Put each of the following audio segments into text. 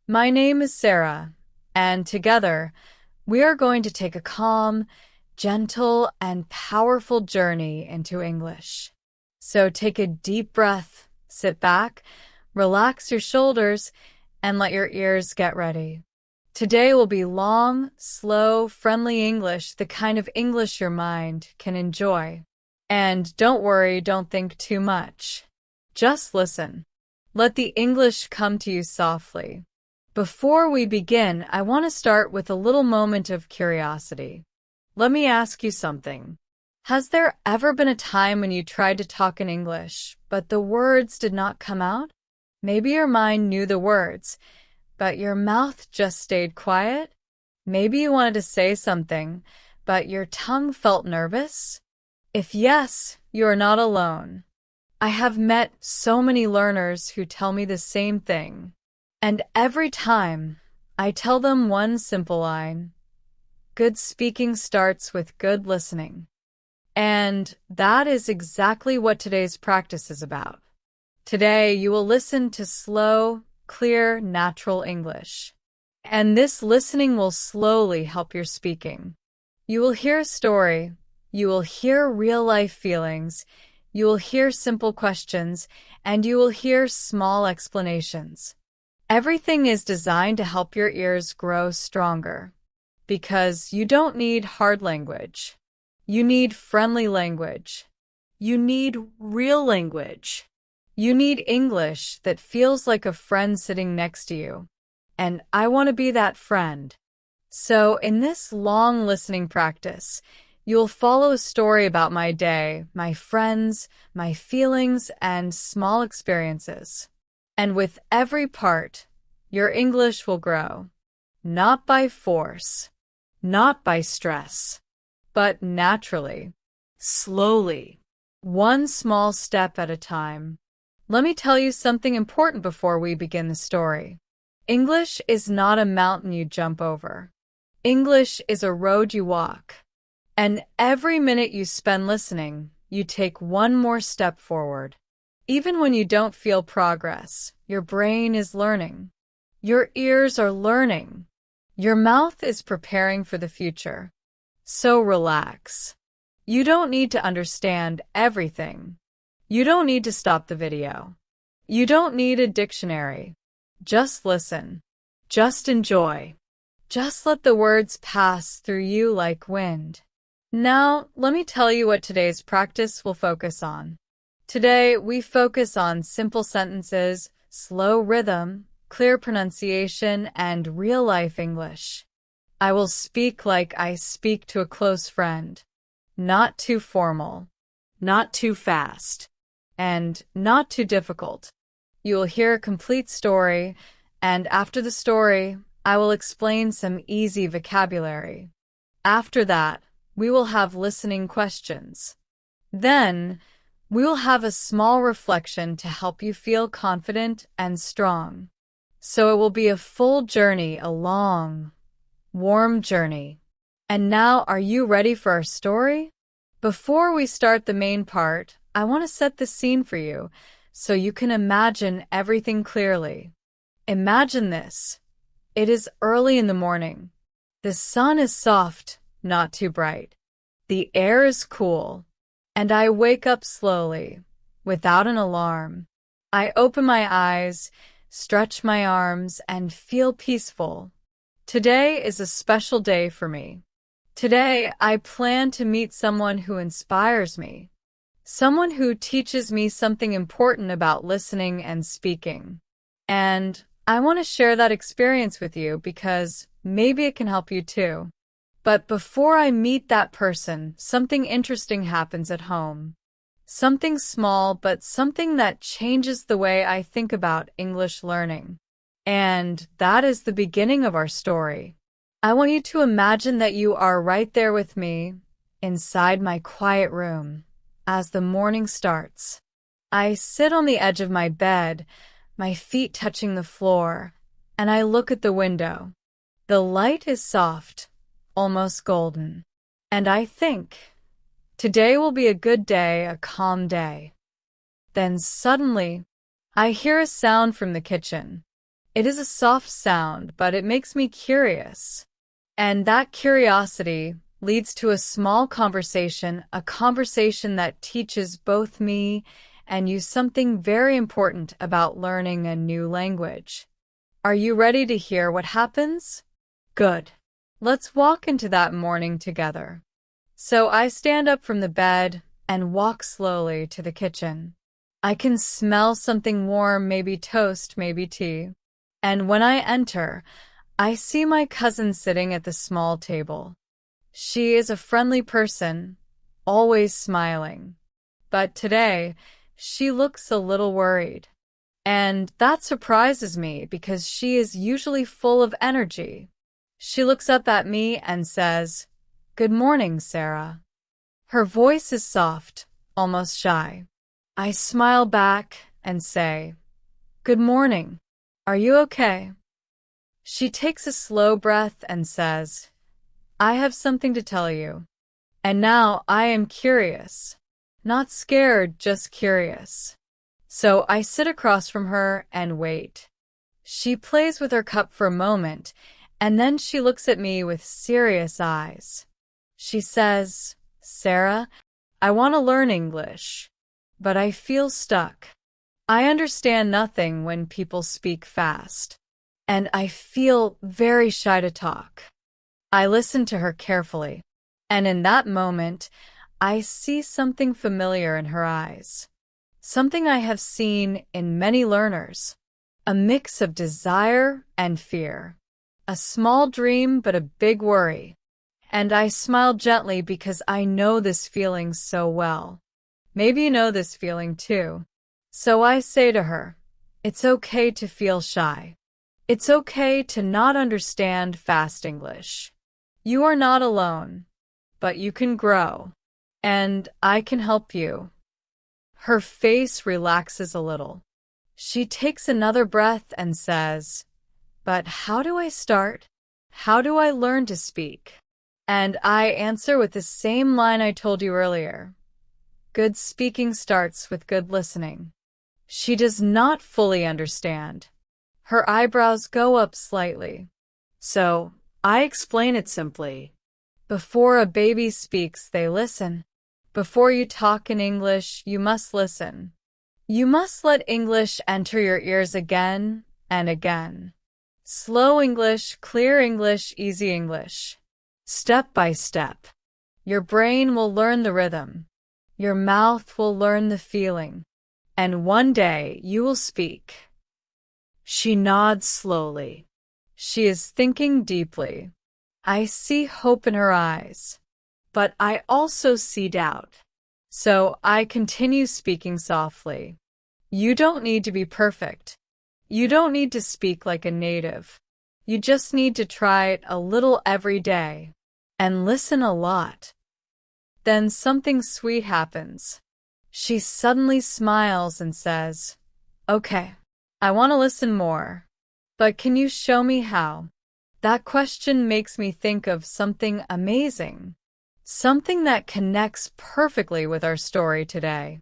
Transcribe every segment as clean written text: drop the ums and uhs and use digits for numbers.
My name is Sarah, and together we are going to take a calm, gentle, and powerful journey into English. So take a deep breath, sit back, relax your shoulders, and let your ears get ready. Today will be long, slow, friendly English, the kind of English your mind can enjoy. And don't worry, don't think too much. Just listen. Let the English come to you softly. Before we begin, I want to start with a little moment of curiosity. Let me ask you something. Has there ever been a time when you tried to talk in English, but the words did not come out? Maybe your mind knew the words, but your mouth just stayed quiet? Maybe you wanted to say something, but your tongue felt nervous? If yes, you are not alone. I have met so many learners who tell me the same thing. And every time, I tell them one simple line. Good speaking starts with good listening. And that is exactly what today's practice is about. Today, you will listen to slow, clear, natural English. And this listening will slowly help your speaking. You will hear a story. You will hear real-life feelings. You will hear simple questions. And you will hear small explanations. Everything is designed to help your ears grow stronger. Because you don't need hard language. You need friendly language. You need real language. You need English that feels like a friend sitting next to you. And I want to be that friend. So in this long listening practice, you'll follow a story about my day, my friends, my feelings, and small experiences. And with every part, your English will grow. Not by force, not by stress, but naturally, slowly, one small step at a time. Let me tell you something important before we begin the story. English is not a mountain you jump over. English is a road you walk. And every minute you spend listening, you take one more step forward. Even when you don't feel progress, your brain is learning. Your ears are learning. Your mouth is preparing for the future. So relax. You don't need to understand everything. You don't need to stop the video. You don't need a dictionary. Just listen. Just enjoy. Just let the words pass through you like wind. Now, let me tell you what today's practice will focus on. Today, we focus on simple sentences, slow rhythm, clear pronunciation, and real-life English. I will speak like I speak to a close friend. Not too formal. Not too fast. And not too difficult. You will hear a complete story, and after the story, I will explain some easy vocabulary. After that, we will have listening questions. Then, we will have a small reflection to help you feel confident and strong. So it will be a full journey, a long, warm journey. And now, are you ready for our story? Before we start the main part, I want to set the scene for you so you can imagine everything clearly. Imagine this. It is early in the morning. The sun is soft, not too bright. The air is cool. And I wake up slowly, without an alarm. I open my eyes, stretch my arms, and feel peaceful. Today is a special day for me. Today, I plan to meet someone who inspires me. Someone who teaches me something important about listening and speaking. And I want to share that experience with you because maybe it can help you too. But before I meet that person, something interesting happens at home. Something small, but something that changes the way I think about English learning. And that is the beginning of our story. I want you to imagine that you are right there with me, inside my quiet room. As the morning starts, I sit on the edge of my bed, my feet touching the floor, and I look at the window. The light is soft, almost golden, and I think, today will be a good day, a calm day. Then suddenly, I hear a sound from the kitchen. It is a soft sound, but it makes me curious. And that curiosity leads to a small conversation, a conversation that teaches both me and you something very important about learning a new language. Are you ready to hear what happens? Good. Let's walk into that morning together. So I stand up from the bed and walk slowly to the kitchen. I can smell something warm, maybe toast, maybe tea. And when I enter, I see my cousin sitting at the small table. She is a friendly person, always smiling. But today, she looks a little worried. And that surprises me because she is usually full of energy. She looks up at me and says, "Good morning, Sarah." Her voice is soft, almost shy. I smile back and say, "Good morning. Are you okay?" She takes a slow breath and says, "I have something to tell you." And now I am curious. Not scared, just curious. So I sit across from her and wait. She plays with her cup for a moment, and then she looks at me with serious eyes. She says, "Sarah, I want to learn English, but I feel stuck. I understand nothing when people speak fast, and I feel very shy to talk." I listen to her carefully, and in that moment, I see something familiar in her eyes. Something I have seen in many learners. A mix of desire and fear. A small dream but a big worry. And I smile gently because I know this feeling so well. Maybe you know this feeling too. So I say to her, "It's okay to feel shy. It's okay to not understand fast English. You are not alone, but you can grow. And I can help you." Her face relaxes a little. She takes another breath and says, "But how do I start? How do I learn to speak?" And I answer with the same line I told you earlier. Good speaking starts with good listening. She does not fully understand. Her eyebrows go up slightly. So I explain it simply. Before a baby speaks, they listen. Before you talk in English, you must listen. You must let English enter your ears again and again. Slow English, clear English, easy English. Step by step. Your brain will learn the rhythm. Your mouth will learn the feeling. And one day you will speak. She nods slowly. She is thinking deeply. I see hope in her eyes. But I also see doubt. So I continue speaking softly. You don't need to be perfect. You don't need to speak like a native. You just need to try it a little every day. And listen a lot. Then something sweet happens. She suddenly smiles and says, "Okay, I want to listen more. But can you show me how?" That question makes me think of something amazing. Something that connects perfectly with our story today.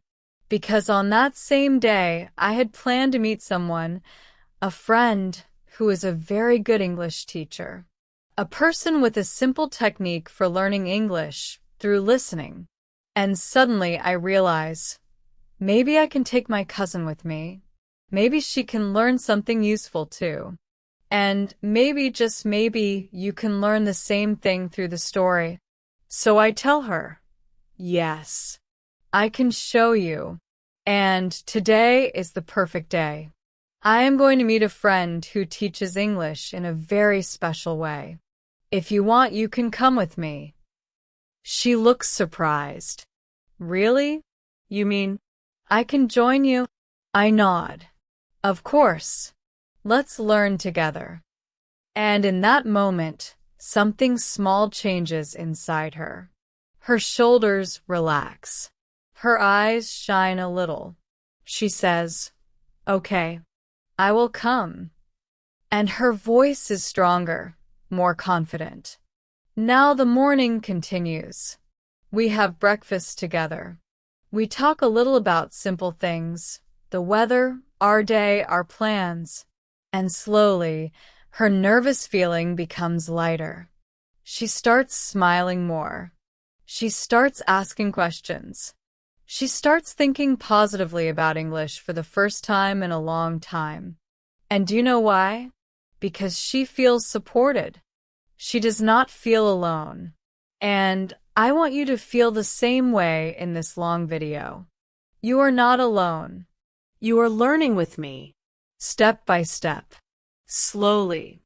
Because on that same day, I had planned to meet someone, a friend who is a very good English teacher. A person with a simple technique for learning English through listening. And suddenly I realize, maybe I can take my cousin with me. Maybe she can learn something useful too. And maybe, just maybe, you can learn the same thing through the story. So I tell her, yes, I can show you. And today is the perfect day. I am going to meet a friend who teaches English in a very special way. If you want, you can come with me. She looks surprised. Really? You mean I can join you? I nod. Of course. Let's learn together. And in that moment, something small changes inside her. Her shoulders relax. Her eyes shine a little. She says, "Okay, I will come." And her voice is stronger, more confident. Now the morning continues. We have breakfast together. We talk a little about simple things, the weather, our day, our plans. And slowly, her nervous feeling becomes lighter. She starts smiling more. She starts asking questions. She starts thinking positively about English for the first time in a long time. And do you know why? Because she feels supported. She does not feel alone. And I want you to feel the same way in this long video. You are not alone. You are learning with me. Step by step. Slowly.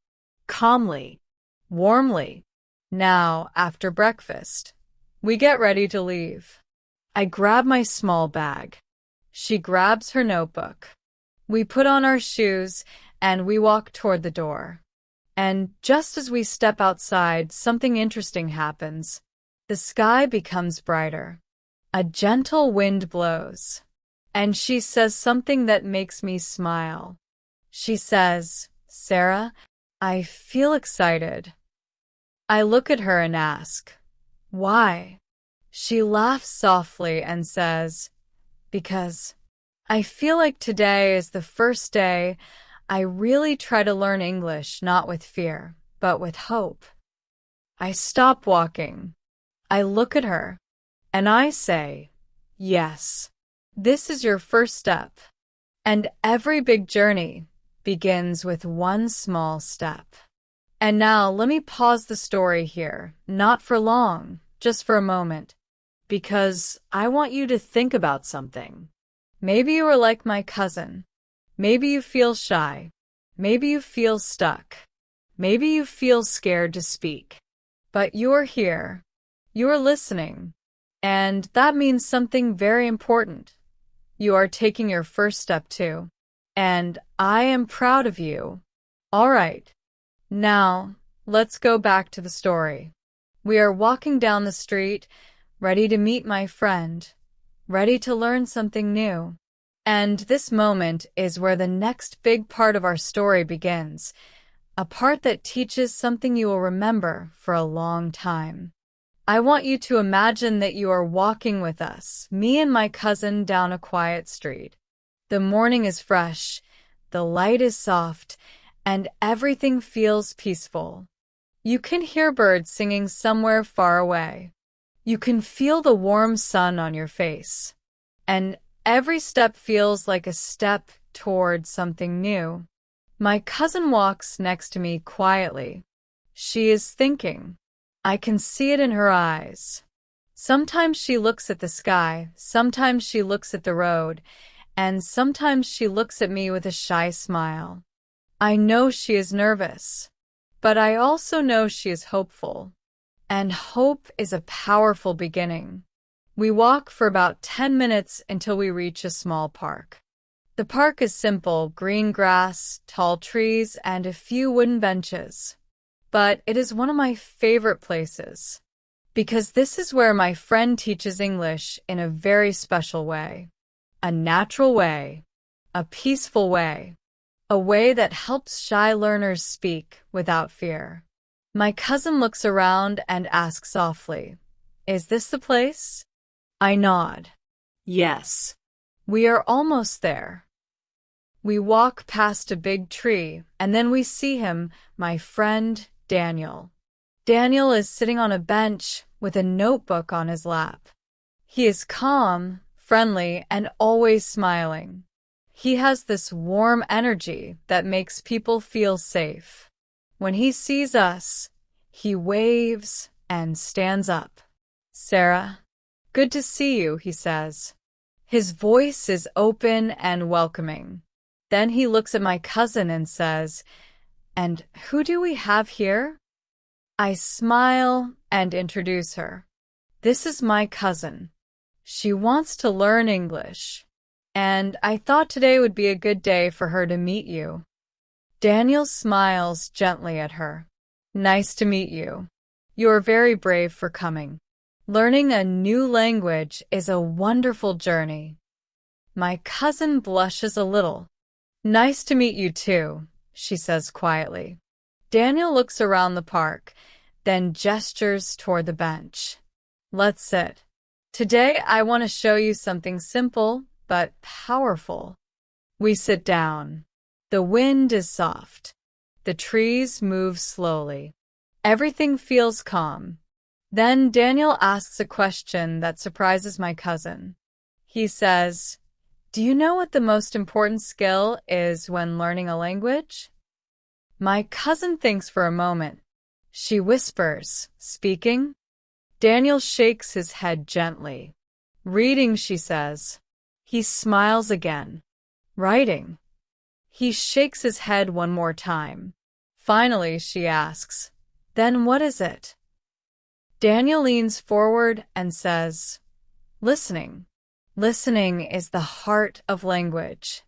Calmly. Warmly. Now, after breakfast, we get ready to leave. I grab my small bag. She grabs her notebook. We put on our shoes and we walk toward the door. And just as we step outside, something interesting happens. The sky becomes brighter. A gentle wind blows. And she says something that makes me smile. She says, "Sarah, I feel excited." I look at her and ask, "Why?" She laughs softly and says, "Because I feel like today is the first day I really try to learn English not with fear, but with hope." I stop walking. I look at her, and I say, "Yes, this is your first step." And every big journey begins with one small step. And now let me pause the story here, not for long, just for a moment, because I want you to think about something. Maybe you are like my cousin. Maybe you feel shy. Maybe you feel stuck. Maybe you feel scared to speak. But you're here. You're listening. And that means something very important. You are taking your first step too. And I am proud of you. All right. Now, let's go back to the story. We are walking down the street, ready to meet my friend, ready to learn something new. And this moment is where the next big part of our story begins, a part that teaches something you will remember for a long time. I want you to imagine that you are walking with us, me and my cousin, down a quiet street. The morning is fresh, the light is soft, and everything feels peaceful. You can hear birds singing somewhere far away. You can feel the warm sun on your face. And every step feels like a step toward something new. My cousin walks next to me quietly. She is thinking. I can see it in her eyes. Sometimes she looks at the sky, sometimes she looks at the road, and sometimes she looks at me with a shy smile. I know she is nervous, but I also know she is hopeful. And hope is a powerful beginning. We walk for about 10 minutes until we reach a small park. The park is simple, green grass, tall trees, and a few wooden benches. But it is one of my favorite places, because this is where my friend teaches English in a very special way. A natural way, a peaceful way, a way that helps shy learners speak without fear. My cousin looks around and asks softly, "Is this the place?" I nod. Yes. We are almost there. We walk past a big tree, and then we see him, my friend Daniel. Daniel is sitting on a bench with a notebook on his lap. He is calm, friendly, and always smiling. He has this warm energy that makes people feel safe. When he sees us, he waves and stands up. "Sarah, good to see you," he says. His voice is open and welcoming. Then he looks at my cousin and says, "And who do we have here?" I smile and introduce her. "This is my cousin. She wants to learn English, and I thought today would be a good day for her to meet you." Daniel smiles gently at her. "Nice to meet you. You are very brave for coming. Learning a new language is a wonderful journey." My cousin blushes a little. "Nice to meet you too," she says quietly. Daniel looks around the park, then gestures toward the bench. "Let's sit. Today I want to show you something simple but powerful." We sit down. The wind is soft. The trees move slowly. Everything feels calm. Then Daniel asks a question that surprises my cousin. He says, "Do you know what the most important skill is when learning a language?" My cousin thinks for a moment. She whispers, "Speaking?" Daniel shakes his head gently. "Reading," she says. He smiles again. "Writing." He shakes his head one more time. Finally, she asks, "Then what is it?" Daniel leans forward and says, "Listening. Listening is the heart of language."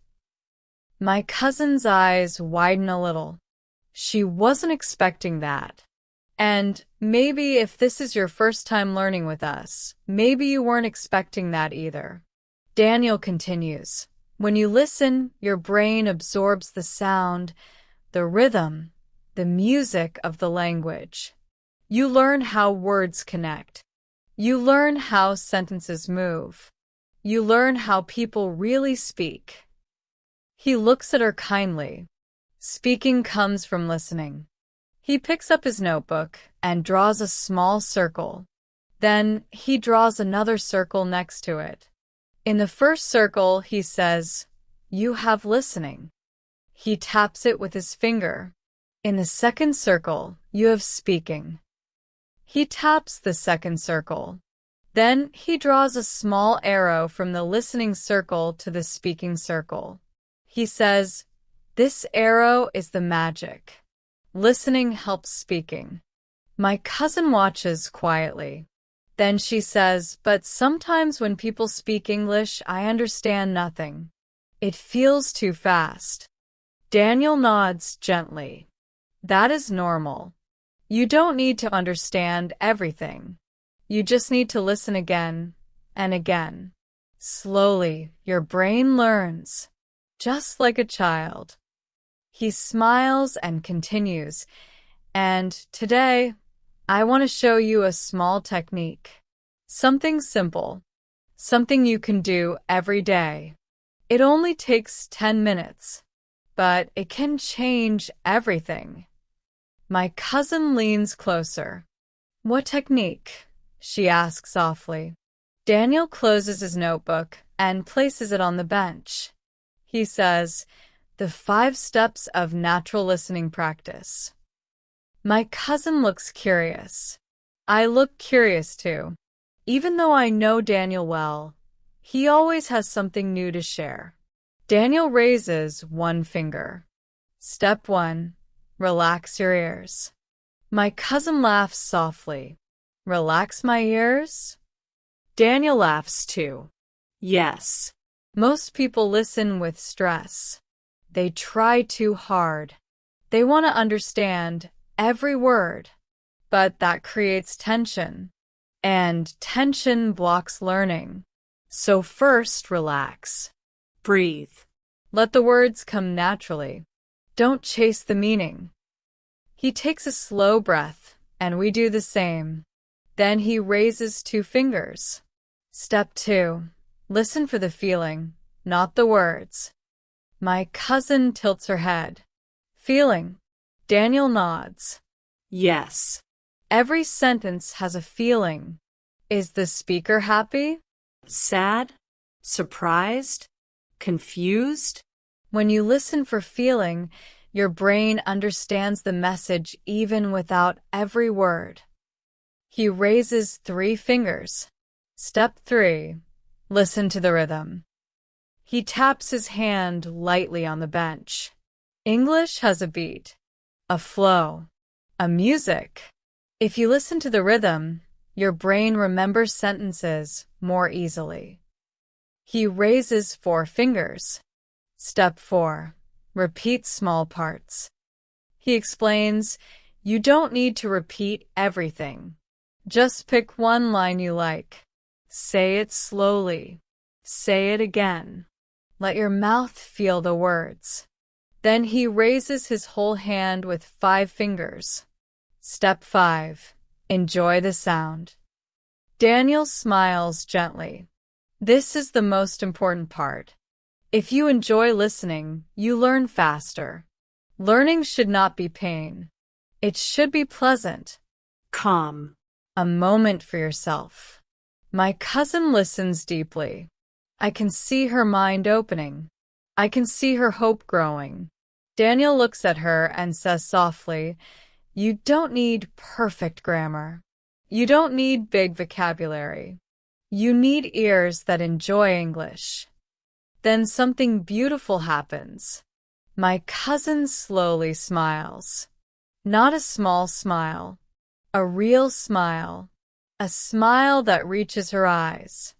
My cousin's eyes widen a little. She wasn't expecting that. And maybe if this is your first time learning with us, maybe you weren't expecting that either. Daniel continues, "When you listen, your brain absorbs the sound, the rhythm, the music of the language. You learn how words connect. You learn how sentences move. You learn how people really speak." He looks at her kindly. Speaking comes from listening. He picks up his notebook and draws a small circle. Then he draws another circle next to it. In the first circle, he says, "You have listening." He taps it with his finger. In the second circle, "You have speaking." He taps the second circle. Then he draws a small arrow from the listening circle to the speaking circle. He says, "This arrow is the magic. Listening helps speaking." My cousin watches quietly. Then she says, "But sometimes when people speak English, I understand nothing. It feels too fast." Daniel nods gently. "That is normal. You don't need to understand everything. You just need to listen again and again. Slowly, your brain learns, just like a child." He smiles and continues, "And today, I want to show you a small technique. Something simple. Something you can do every day. It only takes 10 minutes, but it can change everything." My cousin leans closer. "What technique?" she asks softly. Daniel closes his notebook and places it on the bench. He says, "The 5 steps of natural listening practice." My cousin looks curious. I look curious too. Even though I know Daniel well, he always has something new to share. Daniel raises one finger. Step 1. Relax your ears. My cousin laughs softly. "Relax my ears?" Daniel laughs too. Yes. Most people listen with stress. They try too hard. They want to understand every word, but that creates tension, and tension blocks learning. So first, relax. Breathe. Let the words come naturally. Don't chase the meaning. He takes a slow breath, and we do the same. Then he raises 2 fingers. Step 2. Listen for the feeling, not the words. My cousin tilts her head. Feeling. Daniel nods. Yes. Every sentence has a feeling. Is the speaker happy? Sad? Surprised? Confused? When you listen for feeling, your brain understands the message even without every word. He raises 3 fingers. Step 3. Listen to the rhythm. He taps his hand lightly on the bench. English has a beat, a flow, a music. If you listen to the rhythm, your brain remembers sentences more easily. He raises 4 fingers. Step 4. Repeat small parts. He explains, you don't need to repeat everything. Just pick one line you like. Say it slowly. Say it again. Let your mouth feel the words. Then he raises his whole hand with 5 fingers. Step 5. Enjoy the sound. Daniel smiles gently. This is the most important part. If you enjoy listening, you learn faster. Learning should not be pain. It should be pleasant. Calm. A moment for yourself. My cousin listens deeply. I can see her mind opening. I can see her hope growing. Daniel looks at her and says softly, "You don't need perfect grammar. You don't need big vocabulary. You need ears that enjoy English." Then something beautiful happens. My cousin slowly smiles. Not a small smile. A real smile. A smile that reaches her eyes.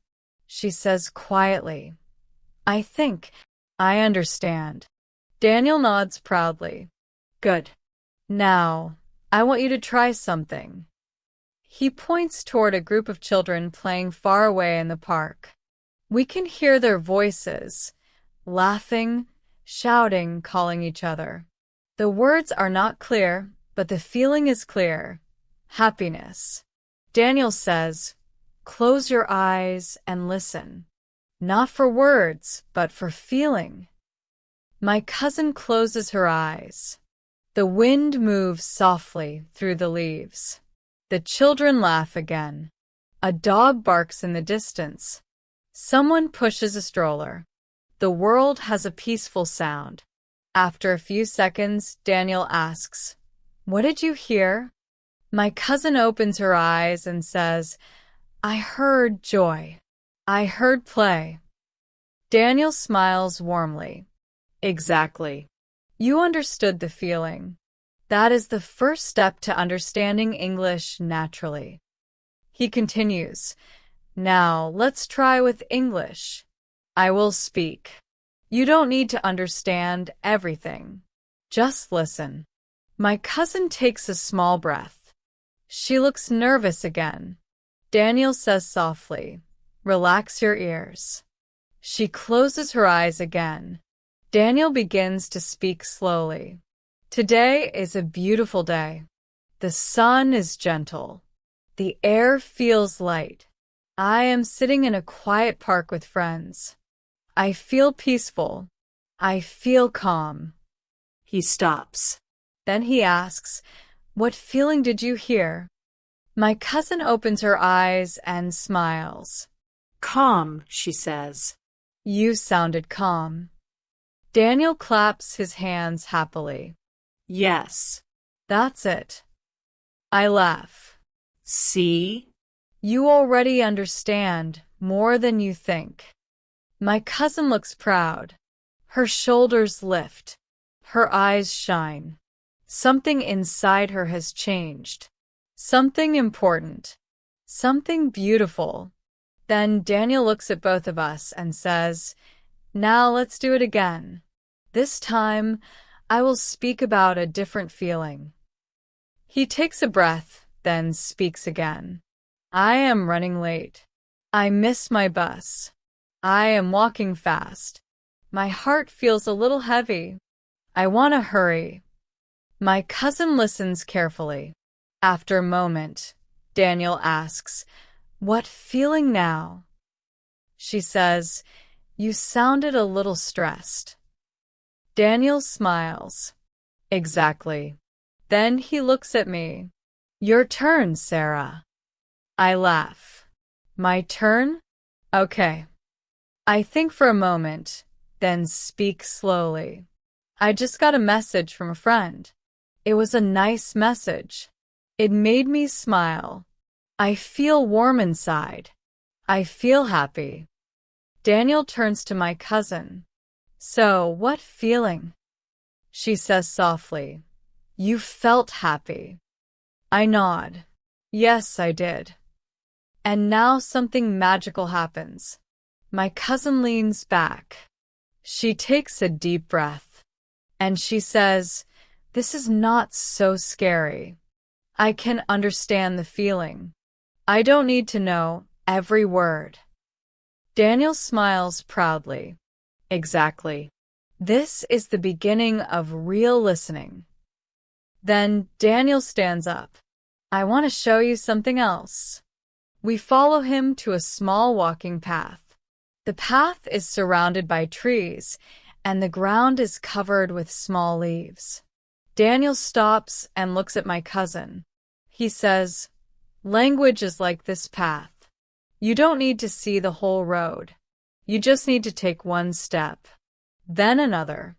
She says quietly, "I think I understand." Daniel nods proudly. "Good. Now, I want you to try something." He points toward a group of children playing far away in the park. We can hear their voices, laughing, shouting, calling each other. The words are not clear, but the feeling is clear. Happiness. Daniel says, "Close your eyes and listen." Not for words, but for feeling. My cousin closes her eyes. The wind moves softly through the leaves. The children laugh again. A dog barks in the distance. Someone pushes a stroller. The world has a peaceful sound. After a few seconds, Daniel asks, "What did you hear?" My cousin opens her eyes and says, "I heard joy. I heard play." Daniel smiles warmly. "Exactly. You understood the feeling. That is the first step to understanding English naturally." He continues, "Now let's try with English. I will speak. You don't need to understand everything. Just listen." My cousin takes a small breath. She looks nervous again. Daniel says softly, "Relax your ears." She closes her eyes again. Daniel begins to speak slowly. "Today is a beautiful day. The sun is gentle. The air feels light. I am sitting in a quiet park with friends. I feel peaceful. I feel calm." He stops. Then he asks, "What feeling did you hear?" My cousin opens her eyes and smiles. Calm, she says. "You sounded calm." Daniel claps his hands happily. Yes. "That's it." I laugh. See? "You already understand more than you think." My cousin looks proud. Her shoulders lift. Her eyes shine. Something inside her has changed. Something important. Something beautiful. Then Daniel looks at both of us and says, "Now let's do it again. This time, I will speak about a different feeling." He takes a breath, then speaks again. "I am running late. I miss my bus. I am walking fast. My heart feels a little heavy. I want to hurry." My cousin listens carefully. After a moment, Daniel asks, "What feeling now?" She says, "You sounded a little stressed." Daniel smiles. "Exactly." Then he looks at me. "Your turn, Sarah." I laugh. "My turn? Okay." I think for a moment, then speak slowly. "I just got a message from a friend. It was a nice message. It made me smile. I feel warm inside. I feel happy." Daniel turns to my cousin. "So, what feeling?" She says softly, "You felt happy." I nod. "Yes, I did." And now something magical happens. My cousin leans back. She takes a deep breath. And she says, "This is not so scary. I can understand the feeling. I don't need to know every word." Daniel smiles proudly. "Exactly. This is the beginning of real listening." Then Daniel stands up. "I want to show you something else." We follow him to a small walking path. The path is surrounded by trees, and the ground is covered with small leaves. Daniel stops and looks at my cousin. He says, "Language is like this path. You don't need to see the whole road. You just need to take one step, then another,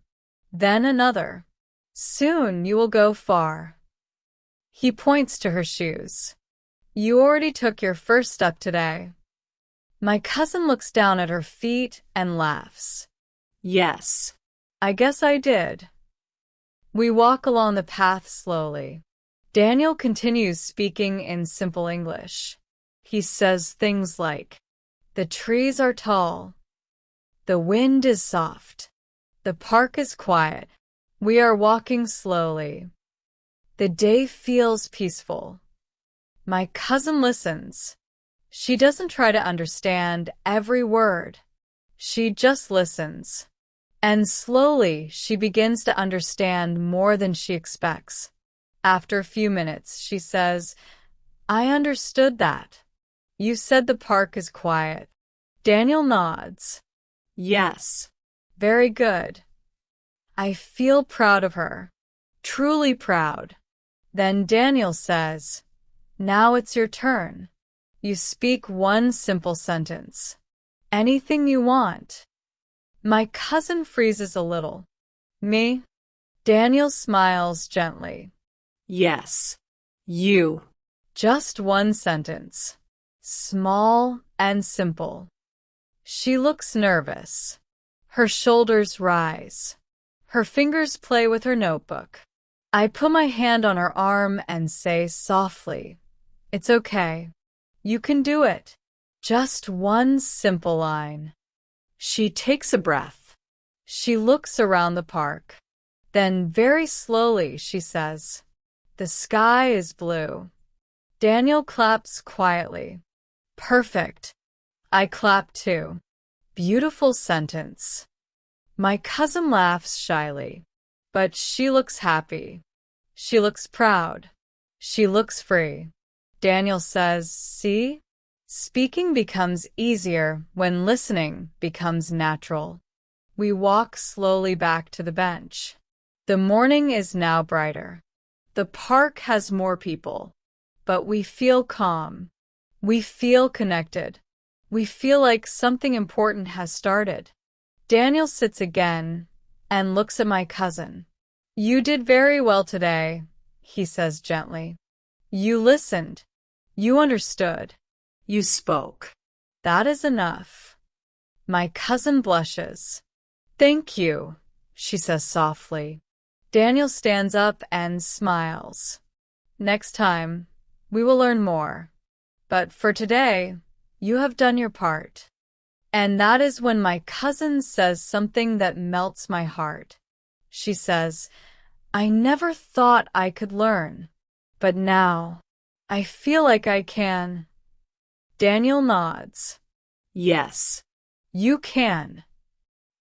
then another. Soon you will go far." He points to her shoes. "You already took your first step today." My cousin looks down at her feet and laughs. Yes. "I guess I did." We walk along the path slowly. Daniel continues speaking in simple English. He says things like, "The trees are tall. The wind is soft. The park is quiet. We are walking slowly. The day feels peaceful." My cousin listens. She doesn't try to understand every word. She just listens. And slowly, she begins to understand more than she expects. After a few minutes, she says, "I understood that. You said the park is quiet." Daniel nods. Yes. "Very good." I feel proud of her. Truly proud. Then Daniel says, "Now it's your turn. You speak one simple sentence. Anything you want." My cousin freezes a little. "Me?" Daniel smiles gently. Yes. You. Just one sentence. Small and simple. She looks nervous. Her shoulders rise. Her fingers play with her notebook. I put my hand on her arm and say softly, "It's okay. You can do it." Just one simple line. She takes a breath. She looks around the park. Then very slowly she says, "The sky is blue." Daniel claps quietly. "Perfect." I clap too. Beautiful sentence. My cousin laughs shyly, but she looks happy. She looks proud. She looks free. Daniel says, "See? Speaking becomes easier when listening becomes natural." We walk slowly back to the bench. The morning is now brighter. The park has more people, but we feel calm. We feel connected. We feel like something important has started. Daniel sits again and looks at my cousin. "You did very well today," he says gently. "You listened. You understood. You spoke." That is enough." My cousin blushes. "Thank you," she says softly. Daniel stands up and smiles. "Next time, we will learn more. But for today, you have done your part." And that is when my cousin says something that melts my heart. She says, "I never thought I could learn, but now I feel like I can." Daniel nods. Yes. "You can."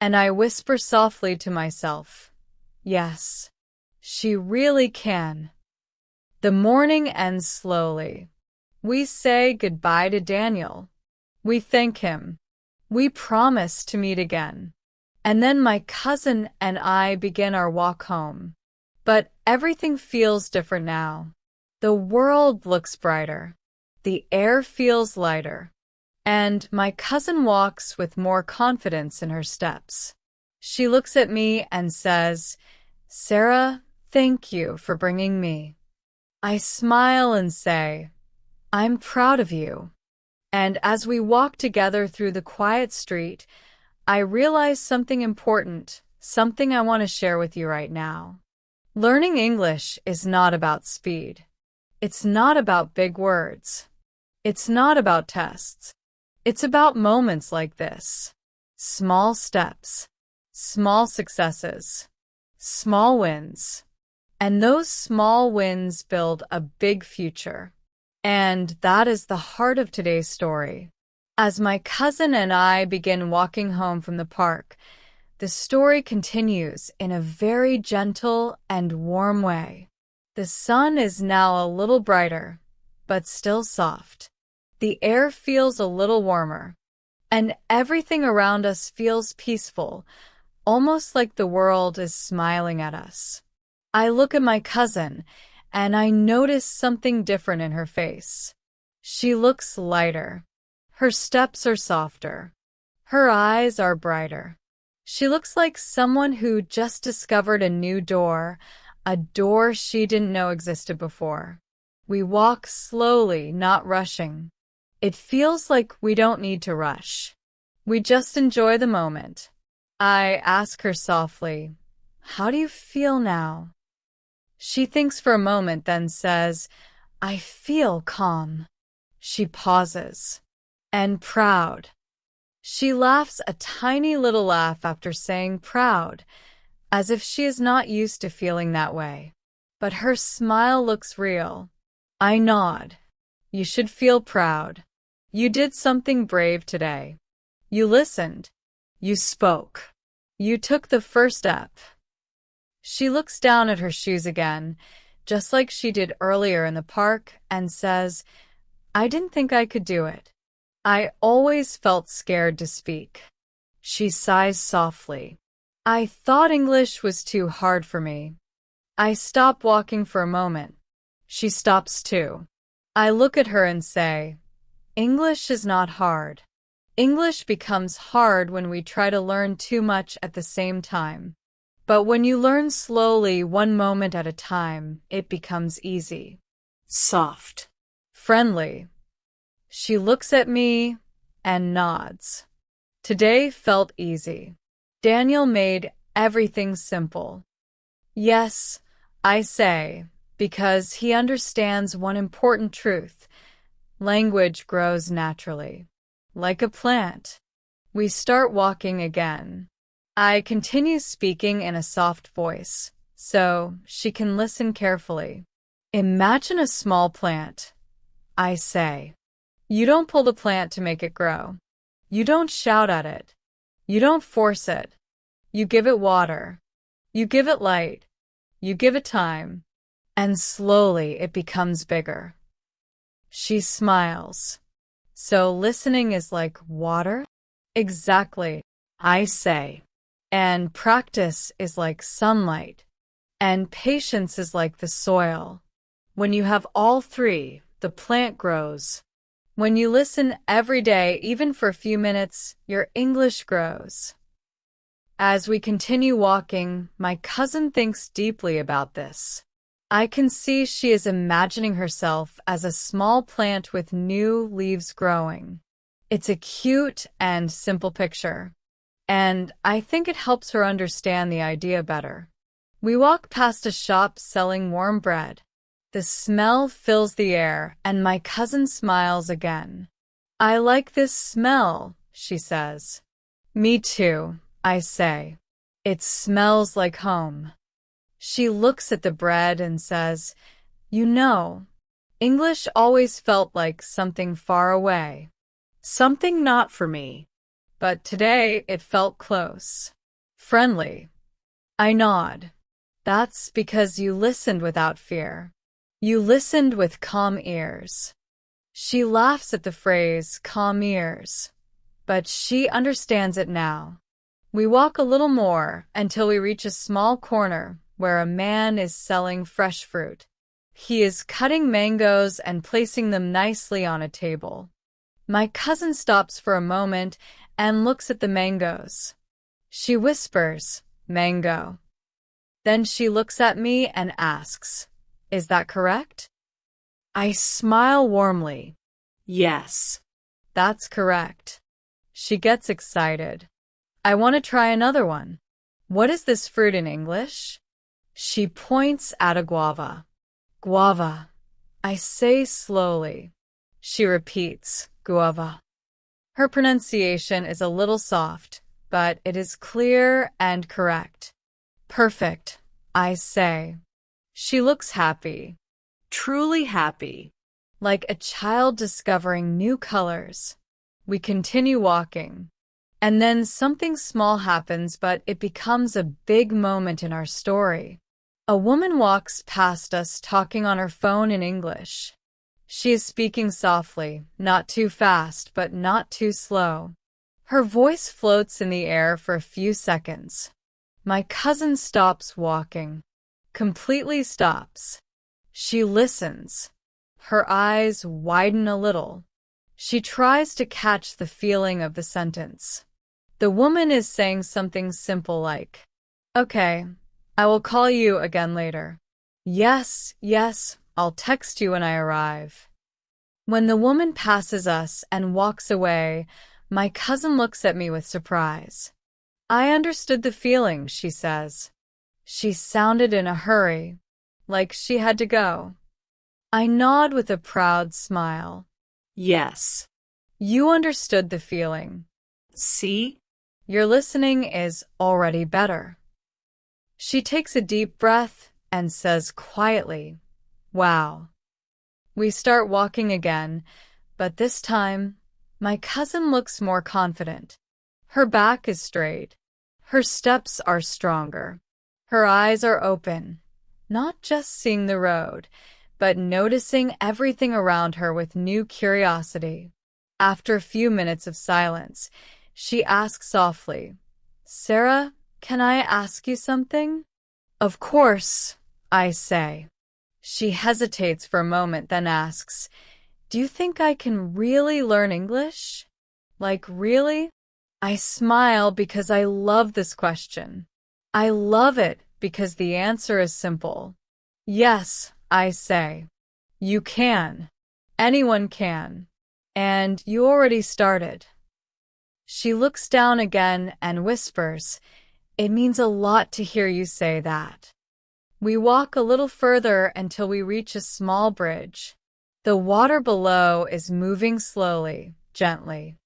And I whisper softly to myself, "Yes, she really can." The morning ends slowly. We say goodbye to Daniel. We thank him. We promise to meet again. And then my cousin and I begin our walk home. But everything feels different now. The world looks brighter. The air feels lighter. And my cousin walks with more confidence in her steps. She looks at me and says, "Sarah, thank you for bringing me." I smile and say, "I'm proud of you." And as we walk together through the quiet street, I realize something important, something I want to share with you right now. Learning English is not about speed. It's not about big words. It's not about tests. It's about moments like this. Small steps, small successes, small wins. And those small wins build a big future. And that is the heart of today's story. As my cousin and I begin walking home from the park, the story continues in a very gentle and warm way. The sun is now a little brighter, but still soft. The air feels a little warmer. and everything around us feels peaceful, almost like the world is smiling at us. I look at my cousin, and I notice something different in her face. She looks lighter. Her steps are softer. Her eyes are brighter. She looks like someone who just discovered a new door, a door she didn't know existed before. We walk slowly, not rushing. It feels like we don't need to rush. We just enjoy the moment. I ask her softly, "How do you feel now?" She thinks for a moment, then says, "I feel calm." She pauses. "And proud." She laughs a tiny little laugh after saying proud, as if she is not used to feeling that way. But her smile looks real. I nod. "You should feel proud. You did something brave today. You listened. You spoke. You took the first step." She looks down at her shoes again, just like she did earlier in the park, and says, "I didn't think I could do it. I always felt scared to speak." She sighs softly. "I thought English was too hard for me." I stop walking for a moment. She stops too. I look at her and say, "English is not hard. English becomes hard when we try to learn too much at the same time. But when you learn slowly, one moment at a time, it becomes easy." Soft. Friendly. She looks at me and nods. Today felt easy. Daniel made everything simple. "Yes," I say, because he understands one important truth. Language grows naturally. Like a plant. We start walking again. I continue speaking in a soft voice, so she can listen carefully. "Imagine a small plant," I say. "You don't pull the plant to make it grow. You don't shout at it. You don't force it. You give it water. You give it light. You give it time. And slowly it becomes bigger." She smiles. "So listening is like water?" "Exactly," I say. "And practice is like sunlight. And patience is like the soil. When you have all three, the plant grows. When you listen every day, even for a few minutes, your English grows." As we continue walking, my cousin thinks deeply about this. I can see she is imagining herself as a small plant with new leaves growing. It's a cute and simple picture, and I think it helps her understand the idea better. We walk past a shop selling warm bread. The smell fills the air, and my cousin smiles again. "I like this smell," she says. "Me too," I say. "It smells like home." She looks at the bread and says, "You know, English always felt like something far away. Something not for me. But today it felt close. Friendly." I nod. "That's because you listened without fear. You listened with calm ears." She laughs at the phrase, calm ears, but she understands it now. We walk a little more until we reach a small corner where a man is selling fresh fruit. He is cutting mangoes and placing them nicely on a table. My cousin stops for a moment and looks at the mangoes. She whispers, "Mango." Then she looks at me and asks, "Is that correct?" I smile warmly. Yes. "That's correct." She gets excited. "I want to try another one. What is this fruit in English?" She points at a guava. "Guava," I say slowly. She repeats, "Guava." Her pronunciation is a little soft, but it is clear and correct. "Perfect," I say. She looks happy. Truly happy. Like a child discovering new colors. We continue walking. And then something small happens, but it becomes a big moment in our story. A woman walks past us talking on her phone in English. She is speaking softly, not too fast, but not too slow. Her voice floats in the air for a few seconds. My cousin stops walking. Completely stops. She listens. Her eyes widen a little. She tries to catch the feeling of the sentence. The woman is saying something simple like, "Okay, I will call you again later." "Yes, yes, I'll text you when I arrive." When the woman passes us and walks away, my cousin looks at me with surprise. "I understood the feeling," she says. She sounded in a hurry, like she had to go. I nod with a proud smile. Yes. You understood the feeling. See? Your listening is already better. She takes a deep breath and says quietly, "Wow." We start walking again, but this time, my cousin looks more confident. Her back is straight. Her steps are stronger. Her eyes are open, not just seeing the road, but noticing everything around her with new curiosity. After a few minutes of silence, she asks softly, "Sarah, can I ask you something?" "Of course," I say. She hesitates for a moment, then asks, "Do you think I can really learn English?" Like, really? I smile because I love this question. I love it because the answer is simple. Yes, I say. You can. Anyone can. And you already started. She looks down again and whispers, "It means a lot to hear you say that." We walk a little further until we reach a small bridge. The water below is moving slowly, gently.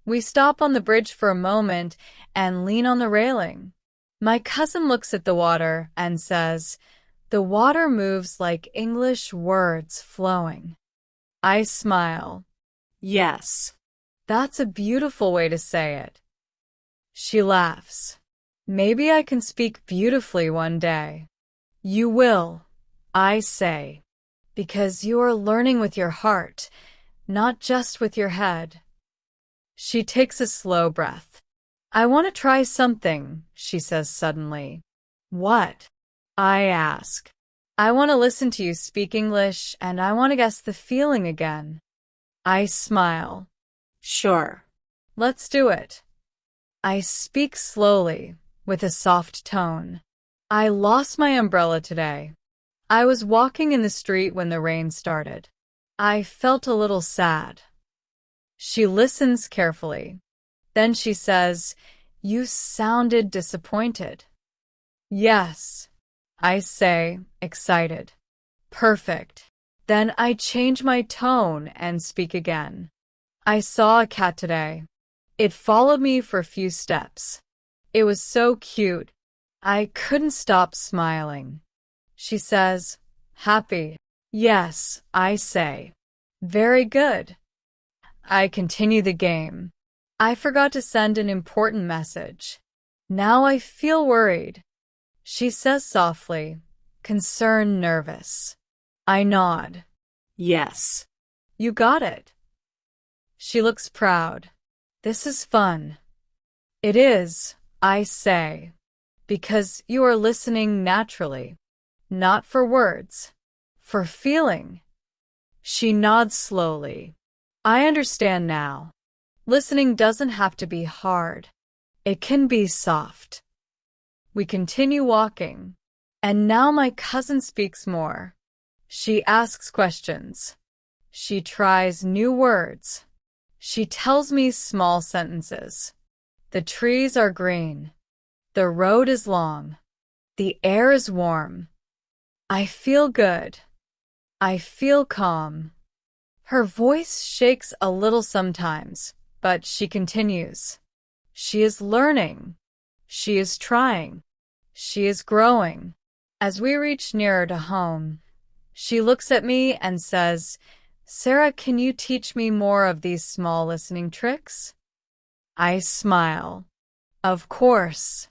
We stop on the bridge for a moment and lean on the railing. My cousin looks at the water and says, "The water moves like English words flowing." I smile. Yes. That's a beautiful way to say it. She laughs. Maybe I can speak beautifully one day. You will, I say, because you are learning with your heart, not just with your head. She takes a slow breath. "I want to try something," she says suddenly. "What?" I ask. "I want to listen to you speak English, and I want to guess the feeling again." I smile. Sure. Let's do it. I speak slowly, with a soft tone. "I lost my umbrella today. I was walking in the street when the rain started. I felt a little sad." She listens carefully. Then she says, "You sounded disappointed." "Yes," I say, excited. "Perfect." Then I change my tone and speak again. "I saw a cat today. It followed me for a few steps. It was so cute. I couldn't stop smiling." She says, "Happy?" "Yes," I say. "Very good." I continue the game. I forgot to send an important message. Now I feel worried. She says softly, concerned, nervous. I nod. Yes. You got it. She looks proud. This is fun. It is, I say, because you are listening naturally, not for words, for feeling. She nods slowly. I understand now. Listening doesn't have to be hard. It can be soft. We continue walking, and now my cousin speaks more. She asks questions. She tries new words. She tells me small sentences. The trees are green. The road is long. The air is warm. I feel good. I feel calm. Her voice shakes a little sometimes, but she continues. She is learning. She is trying. She is growing. As we reach nearer to home, she looks at me and says, "Sarah, can you teach me more of these small listening tricks?" I smile. Of course.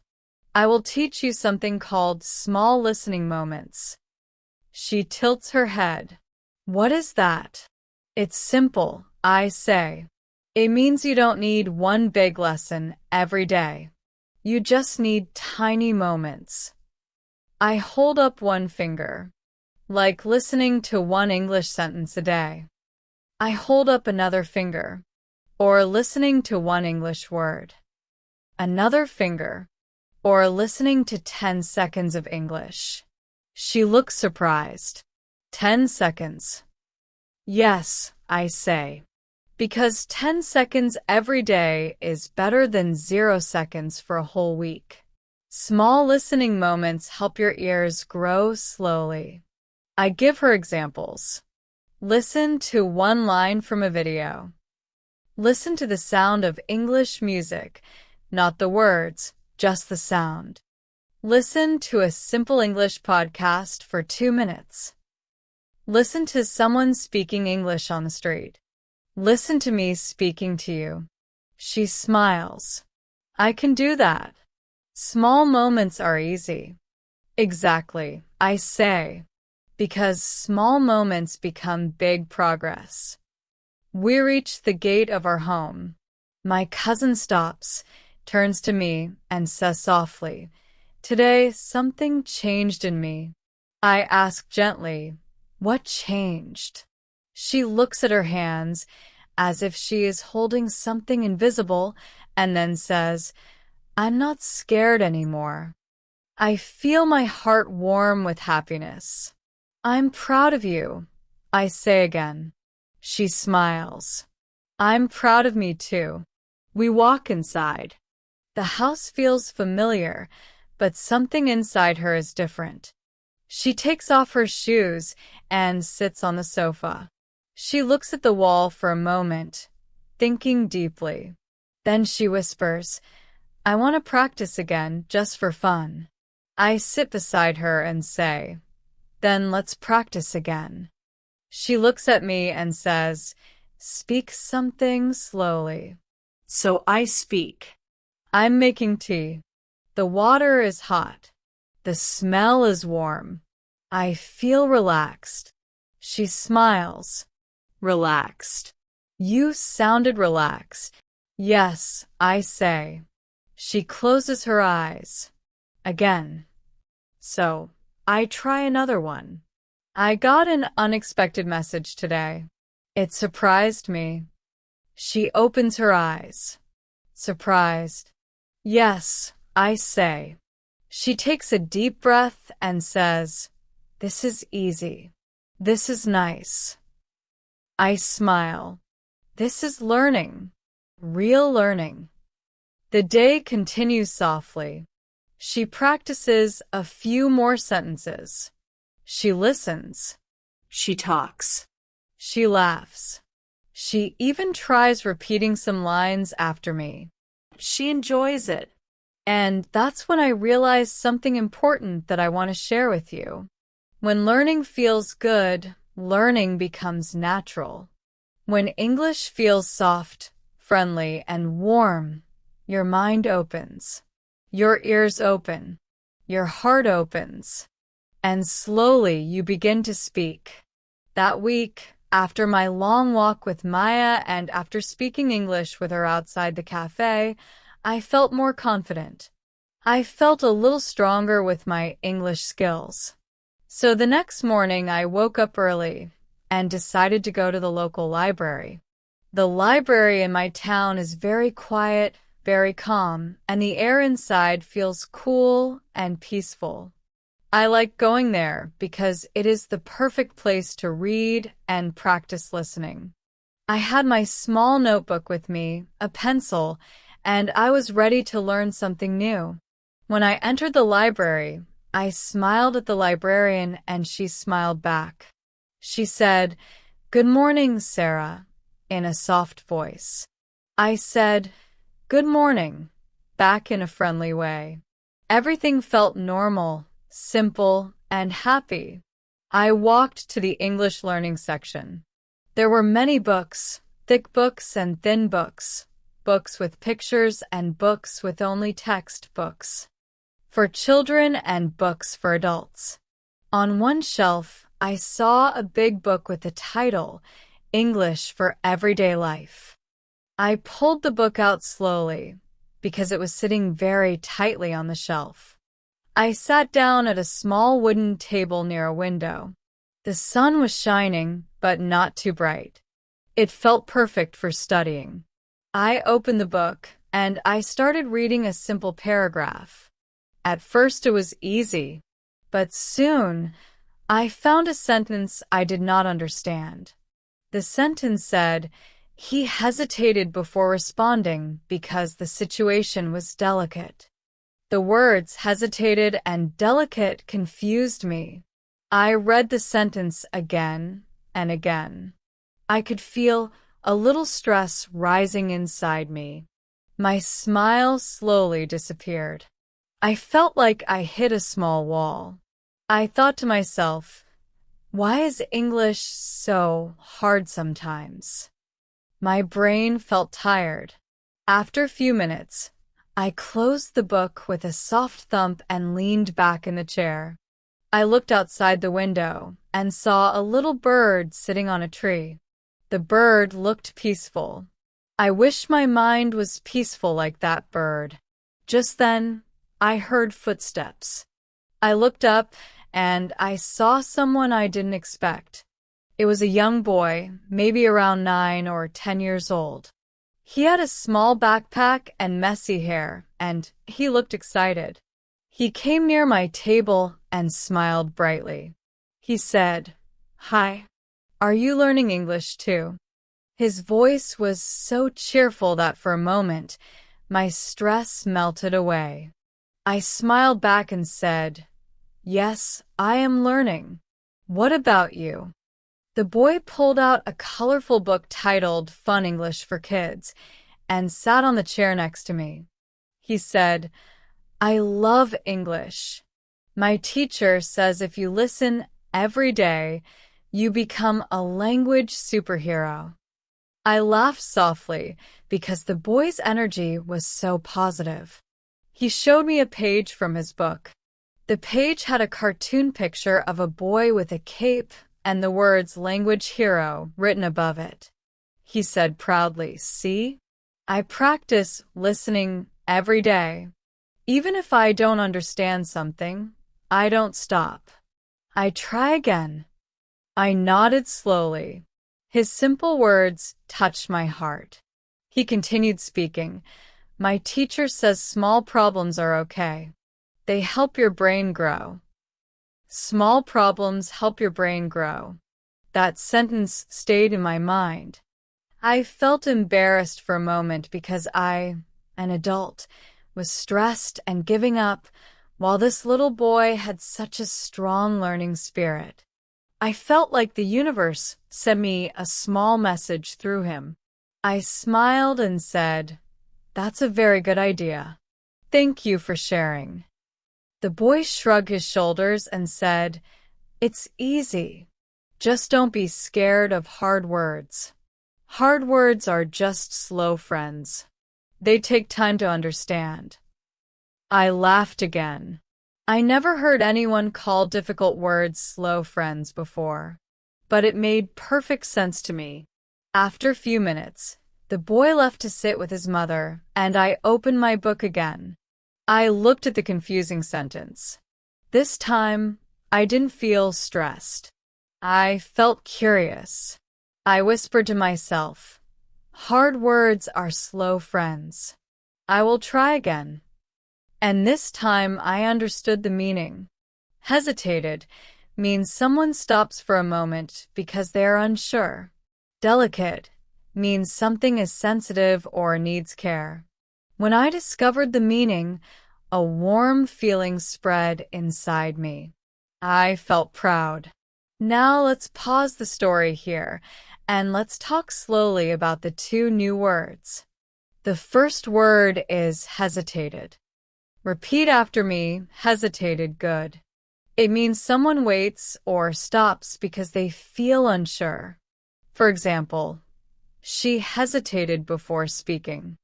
I will teach you something called small listening moments. She tilts her head. What is that? It's simple, I say. It means you don't need one big lesson every day. You just need tiny moments. I hold up one finger, like listening to one English sentence a day. I hold up another finger, or listening to one English word. Another finger, or listening to 10 seconds of English. She looks surprised. 10 seconds. Yes, I say. Because 10 seconds every day is better than 0 seconds for a whole week. Small listening moments help your ears grow slowly. I give her examples. Listen to one line from a video. Listen to the sound of English music, not the words, just the sound. Listen to a simple English podcast for 2 minutes. Listen to someone speaking English on the street. Listen to me speaking to you. She smiles. I can do that. Small moments are easy. Exactly, I say, because small moments become big progress. We reach the gate of our home. My cousin stops, turns to me, and says softly, "Today, something changed in me." I ask gently, "What changed?" She looks at her hands as if she is holding something invisible and then says, "I'm not scared anymore." I feel my heart warm with happiness. "I'm proud of you," I say again. She smiles. "I'm proud of me too." We walk inside. The house feels familiar, but something inside her is different. She takes off her shoes and sits on the sofa. She looks at the wall for a moment, thinking deeply. Then she whispers, "I want to practice again, just for fun." I sit beside her and say, "Then let's practice again." She looks at me and says, "Speak something slowly." So I speak. I'm making tea. The water is hot. The smell is warm. I feel relaxed. She smiles. Relaxed. You sounded relaxed. Yes, I say. She closes her eyes. Again. So, I try another one. I got an unexpected message today. It surprised me. She opens her eyes. Surprised. Yes, I say. She takes a deep breath and says, "This is easy. This is nice." I smile. This is learning. Real learning. The day continues softly. She practices a few more sentences. She listens. She talks. She laughs. She even tries repeating some lines after me. She enjoys it. And that's when I realized something important that I want to share with you. When learning feels good, learning becomes natural. When English feels soft, friendly, and warm, your mind opens. Your ears open. Your heart opens. And slowly you begin to speak. That week, after my long walk with Maya and after speaking English with her outside the cafe, I felt more confident. I felt a little stronger with my English skills. So the next morning I woke up early and decided to go to the local library. The library in my town is very quiet, very calm, and the air inside feels cool and peaceful. I like going there because it is the perfect place to read and practice listening. I had my small notebook with me, a pencil, and I was ready to learn something new. When I entered the library, I smiled at the librarian and she smiled back. She said, "Good morning, Sarah," in a soft voice. I said, "Good morning," back in a friendly way. Everything felt normal, simple, and happy. I walked to the English learning section. There were many books, thick books and thin books, books with pictures and books with only text books, for children and books for adults. On one shelf, I saw a big book with the title, English for Everyday Life. I pulled the book out slowly because it was sitting very tightly on the shelf. I sat down at a small wooden table near a window. The sun was shining, but not too bright. It felt perfect for studying. I opened the book and I started reading a simple paragraph. At first it was easy, but soon I found a sentence I did not understand. The sentence said, "He hesitated before responding because the situation was delicate." The words hesitated and delicate confused me. I read the sentence again and again. I could feel a little stress rising inside me. My smile slowly disappeared. I felt like I hit a small wall. I thought to myself, why is English so hard sometimes? My brain felt tired. After a few minutes, I closed the book with a soft thump and leaned back in the chair. I looked outside the window and saw a little bird sitting on a tree. The bird looked peaceful. I wish my mind was peaceful like that bird. Just then, I heard footsteps. I looked up and I saw someone I didn't expect. It was a young boy, maybe around 9 or 10 years old. He had a small backpack and messy hair, and he looked excited. He came near my table and smiled brightly. He said, "Hi, are you learning English too?" His voice was so cheerful that for a moment, my stress melted away. I smiled back and said, "Yes, I am learning. What about you?" The boy pulled out a colorful book titled Fun English for Kids and sat on the chair next to me. He said, "I love English. My teacher says if you listen every day, you become a language superhero." I laughed softly because the boy's energy was so positive. He showed me a page from his book. The page had a cartoon picture of a boy with a cape and the words "language hero" written above it. He said proudly, "See? I practice listening every day. Even if I don't understand something, I don't stop. I try again." I nodded slowly. His simple words touched my heart. He continued speaking. "My teacher says small problems are okay. They help your brain grow." Small problems help your brain grow. That sentence stayed in my mind. I felt embarrassed for a moment because I, an adult, was stressed and giving up, while this little boy had such a strong learning spirit. I felt like the universe sent me a small message through him. I smiled and said, "That's a very good idea. Thank you for sharing." The boy shrugged his shoulders and said, "It's easy. Just don't be scared of hard words. Hard words are just slow friends. They take time to understand." I laughed again. I never heard anyone call difficult words slow friends before, but it made perfect sense to me. After a few minutes, the boy left to sit with his mother, and I opened my book again. I looked at the confusing sentence. This time, I didn't feel stressed. I felt curious. I whispered to myself, "Hard words are slow friends. I will try again." And this time I understood the meaning. Hesitated means someone stops for a moment because they are unsure. Delicate means something is sensitive or needs care. When I discovered the meaning, a warm feeling spread inside me. I felt proud. Now let's pause the story here and let's talk slowly about the two new words. The first word is hesitated. Repeat after me, hesitated good. It means someone waits or stops because they feel unsure. For example, she hesitated before speaking.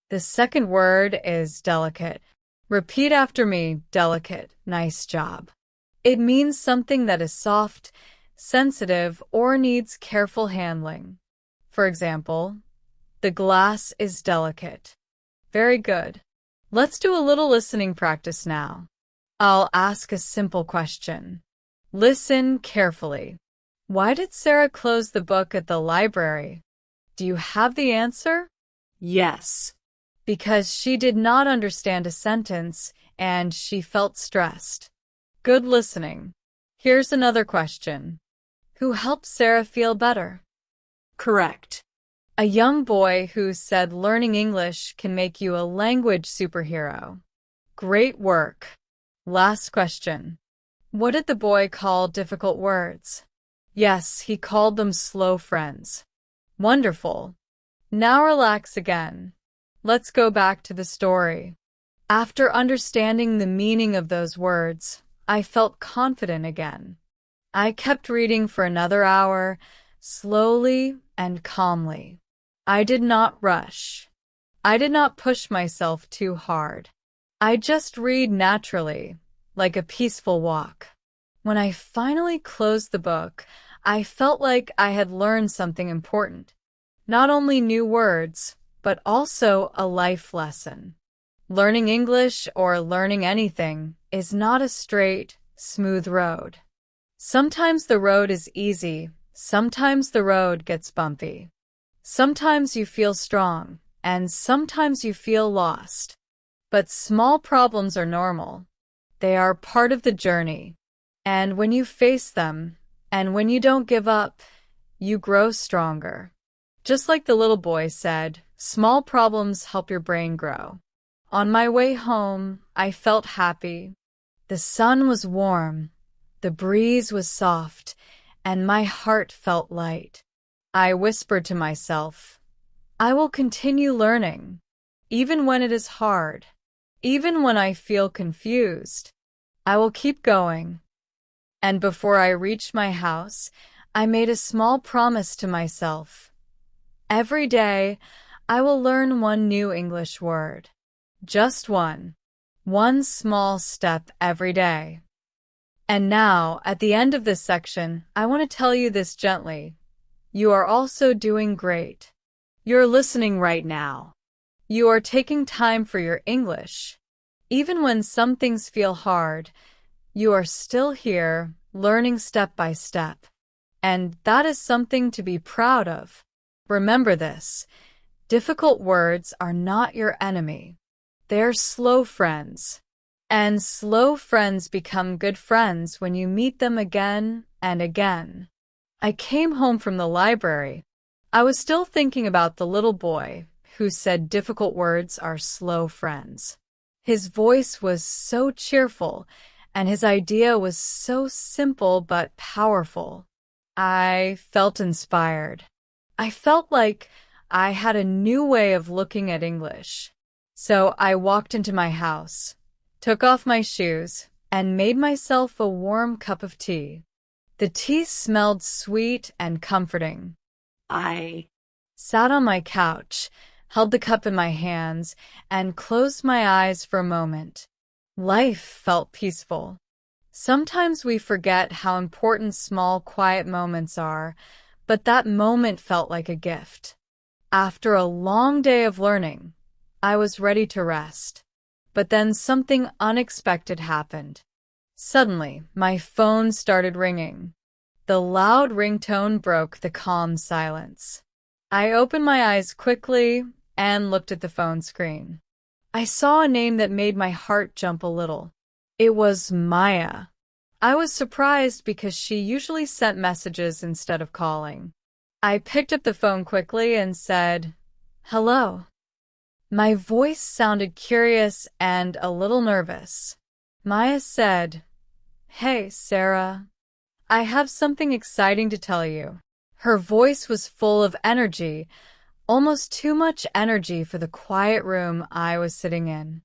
The second word is delicate. Repeat after me, delicate, nice job. It means something that is soft, sensitive, or needs careful handling. For example, The glass is delicate. Very good. Let's do a little listening practice now. I'll ask a simple question. Listen carefully. Why did Sarah close the book at the library? Do you have the answer? Yes. Because she did not understand a sentence and she felt stressed. Good listening. Here's another question. Who helped Sarah feel better? Correct. A young boy who said learning English can make you a language superhero. Great work. Last question. What did the boy call difficult words? Yes, he called them slow friends. Wonderful. Now relax again. Let's go back to the story. After understanding the meaning of those words, I felt confident again. I kept reading for another hour, slowly and calmly. I did not rush. I did not push myself too hard. I just read naturally, like a peaceful walk. When I finally closed the book, I felt like I had learned something important. Not only new words, but also a life lesson. Learning English or learning anything is not a straight, smooth road. Sometimes the road is easy, sometimes the road gets bumpy. Sometimes you feel strong, and sometimes you feel lost. But small problems are normal. They are part of the journey. And when you face them, and when you don't give up, you grow stronger. Just like the little boy said, small problems help your brain grow. On my way home, I felt happy. The sun was warm, the breeze was soft, and my heart felt light. I whispered to myself, I will continue learning, even when it is hard, even when I feel confused. I will keep going. And before I reached my house, I made a small promise to myself. Every day, I will learn one new English word. Just one. One small step every day. And now, at the end of this section, I want to tell you this gently. You are also doing great. You're listening right now. You are taking time for your English. Even when some things feel hard, you are still here, learning step by step. And that is something to be proud of. Remember this. Difficult words are not your enemy. They're slow friends. And slow friends become good friends when you meet them again and again. I came home from the library. I was still thinking about the little boy who said difficult words are slow friends. His voice was so cheerful, and his idea was so simple but powerful. I felt inspired. I felt like I had a new way of looking at English. So I walked into my house, took off my shoes, and made myself a warm cup of tea. The tea smelled sweet and comforting. I Sat on my couch, held the cup in my hands, and closed my eyes for a moment. Life felt peaceful. Sometimes we forget how important small, quiet moments are, but that moment felt like a gift. After a long day of learning, I was ready to rest. But then something unexpected happened. Suddenly, my phone started ringing. The loud ringtone broke the calm silence. I opened my eyes quickly and looked at the phone screen. I saw a name that made my heart jump a little. It was Maya. I was surprised because she usually sent messages instead of calling. I picked up the phone quickly and said, "Hello." My voice sounded curious and a little nervous. Maya said, "Hey, Sarah. I have something exciting to tell you." Her voice was full of energy, almost too much energy for the quiet room I was sitting in.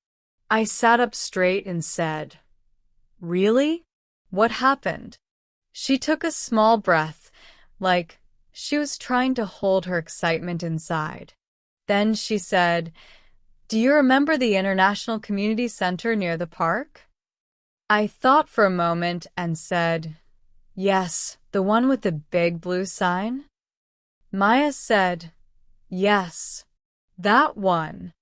I sat up straight and said, "Really? What happened?" She took a small breath, like she was trying to hold her excitement inside. Then she said, "Do you remember the International Community Center near the park?" I thought for a moment and said, "Yes, the one with the big blue sign." Maya said, Yes, that one.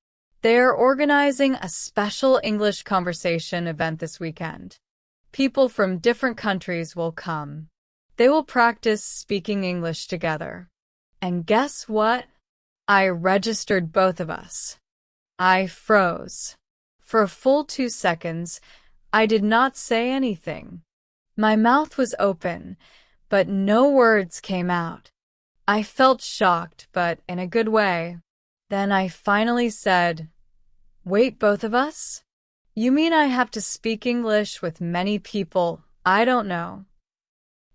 They're organizing a special English conversation event this weekend. People from different countries will come. They will practice speaking English together. And guess what? I registered both of us. I froze. For a full 2 seconds, I did not say anything. My mouth was open, but no words came out. I felt shocked, but in a good way. Then I finally said, "Wait, both of us? You mean I have to speak English with many people I don't know?"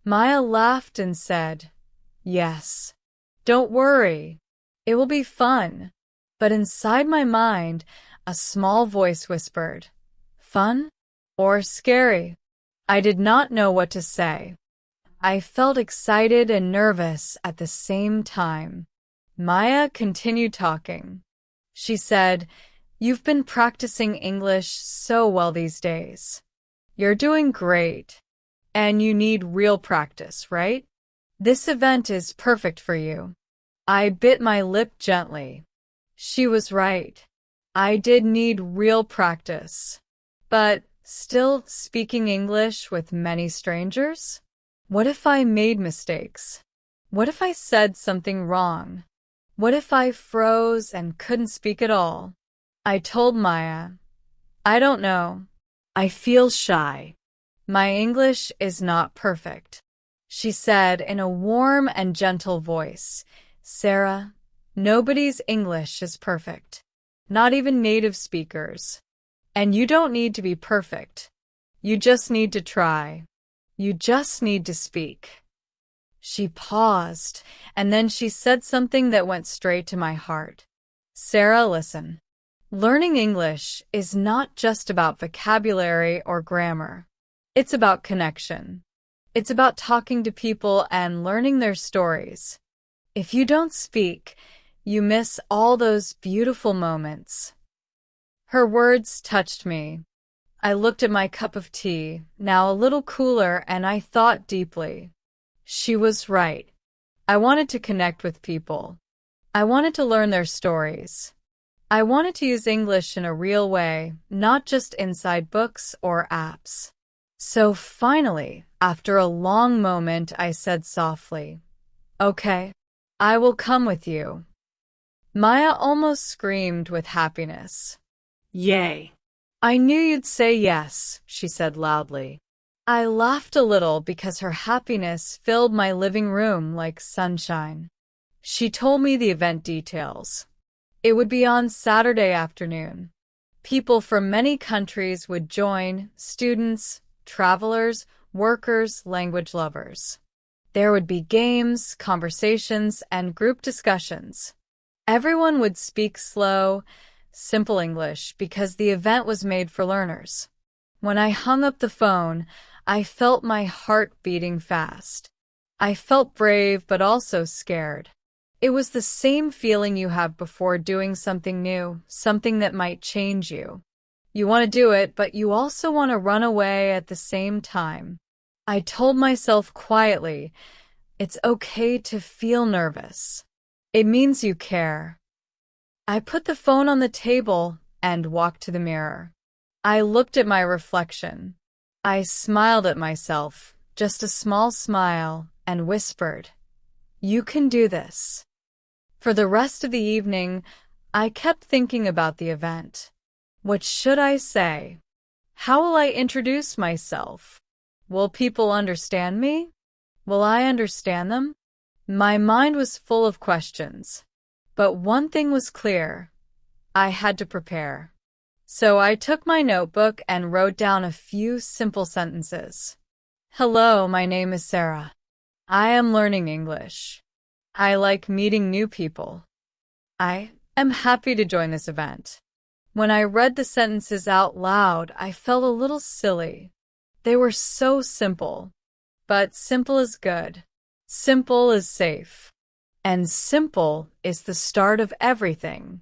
Maya laughed and said, "Yes. Don't worry. It will be fun." But inside my mind, a small voice whispered, "Fun or scary?" I did not know what to say. I felt excited and nervous at the same time. Maya continued talking. She said, "You've been practicing English so well these days. You're doing great. And you need real practice, right? This event is perfect for you." I bit my lip gently. She was right. I did need real practice. But still speaking English with many strangers? What if I made mistakes? What if I said something wrong? What if I froze and couldn't speak at all? I told Maya, "I don't know. I feel shy. My English is not perfect." She said in a warm and gentle voice, "Sarah, nobody's English is perfect. Not even native speakers. And you don't need to be perfect. You just need to try. You just need to speak." She paused, and then she said something that went straight to my heart. "Sarah, listen. Learning English is not just about vocabulary or grammar. It's about connection. It's about talking to people and learning their stories. If you don't speak, you miss all those beautiful moments." Her words touched me. I looked at my cup of tea, now a little cooler, and I thought deeply. She was right. I wanted to connect with people. I wanted to learn their stories. I wanted to use English in a real way, not just inside books or apps. So finally, after a long moment, I said softly, "Okay, I will come with you." Maya almost screamed with happiness. Yay. "I knew you'd say yes," she said loudly. I laughed a little because her happiness filled my living room like sunshine. She told me the event details. It would be on Saturday afternoon. People from many countries would join, students, travelers, workers, language lovers. There would be games, conversations, and group discussions. Everyone would speak slow, simple English because the event was made for learners. When I hung up the phone, I felt my heart beating fast. I felt brave but also scared. It was the same feeling you have before doing something new, something that might change you. You want to do it, but you also want to run away at the same time. I told myself quietly, it's okay to feel nervous. It means you care. I put the phone on the table and walked to the mirror. I looked at my reflection. I smiled at myself, just a small smile, and whispered, "You can do this." For the rest of the evening, I kept thinking about the event. What should I say? How will I introduce myself? Will people understand me? Will I understand them? My mind was full of questions. But one thing was clear. I had to prepare. So I took my notebook and wrote down a few simple sentences. "Hello, my name is Sarah. I am learning English. I like meeting new people. I am happy to join this event." When I read the sentences out loud, I felt a little silly. They were so simple. But simple is good. Simple is safe. And simple is the start of everything.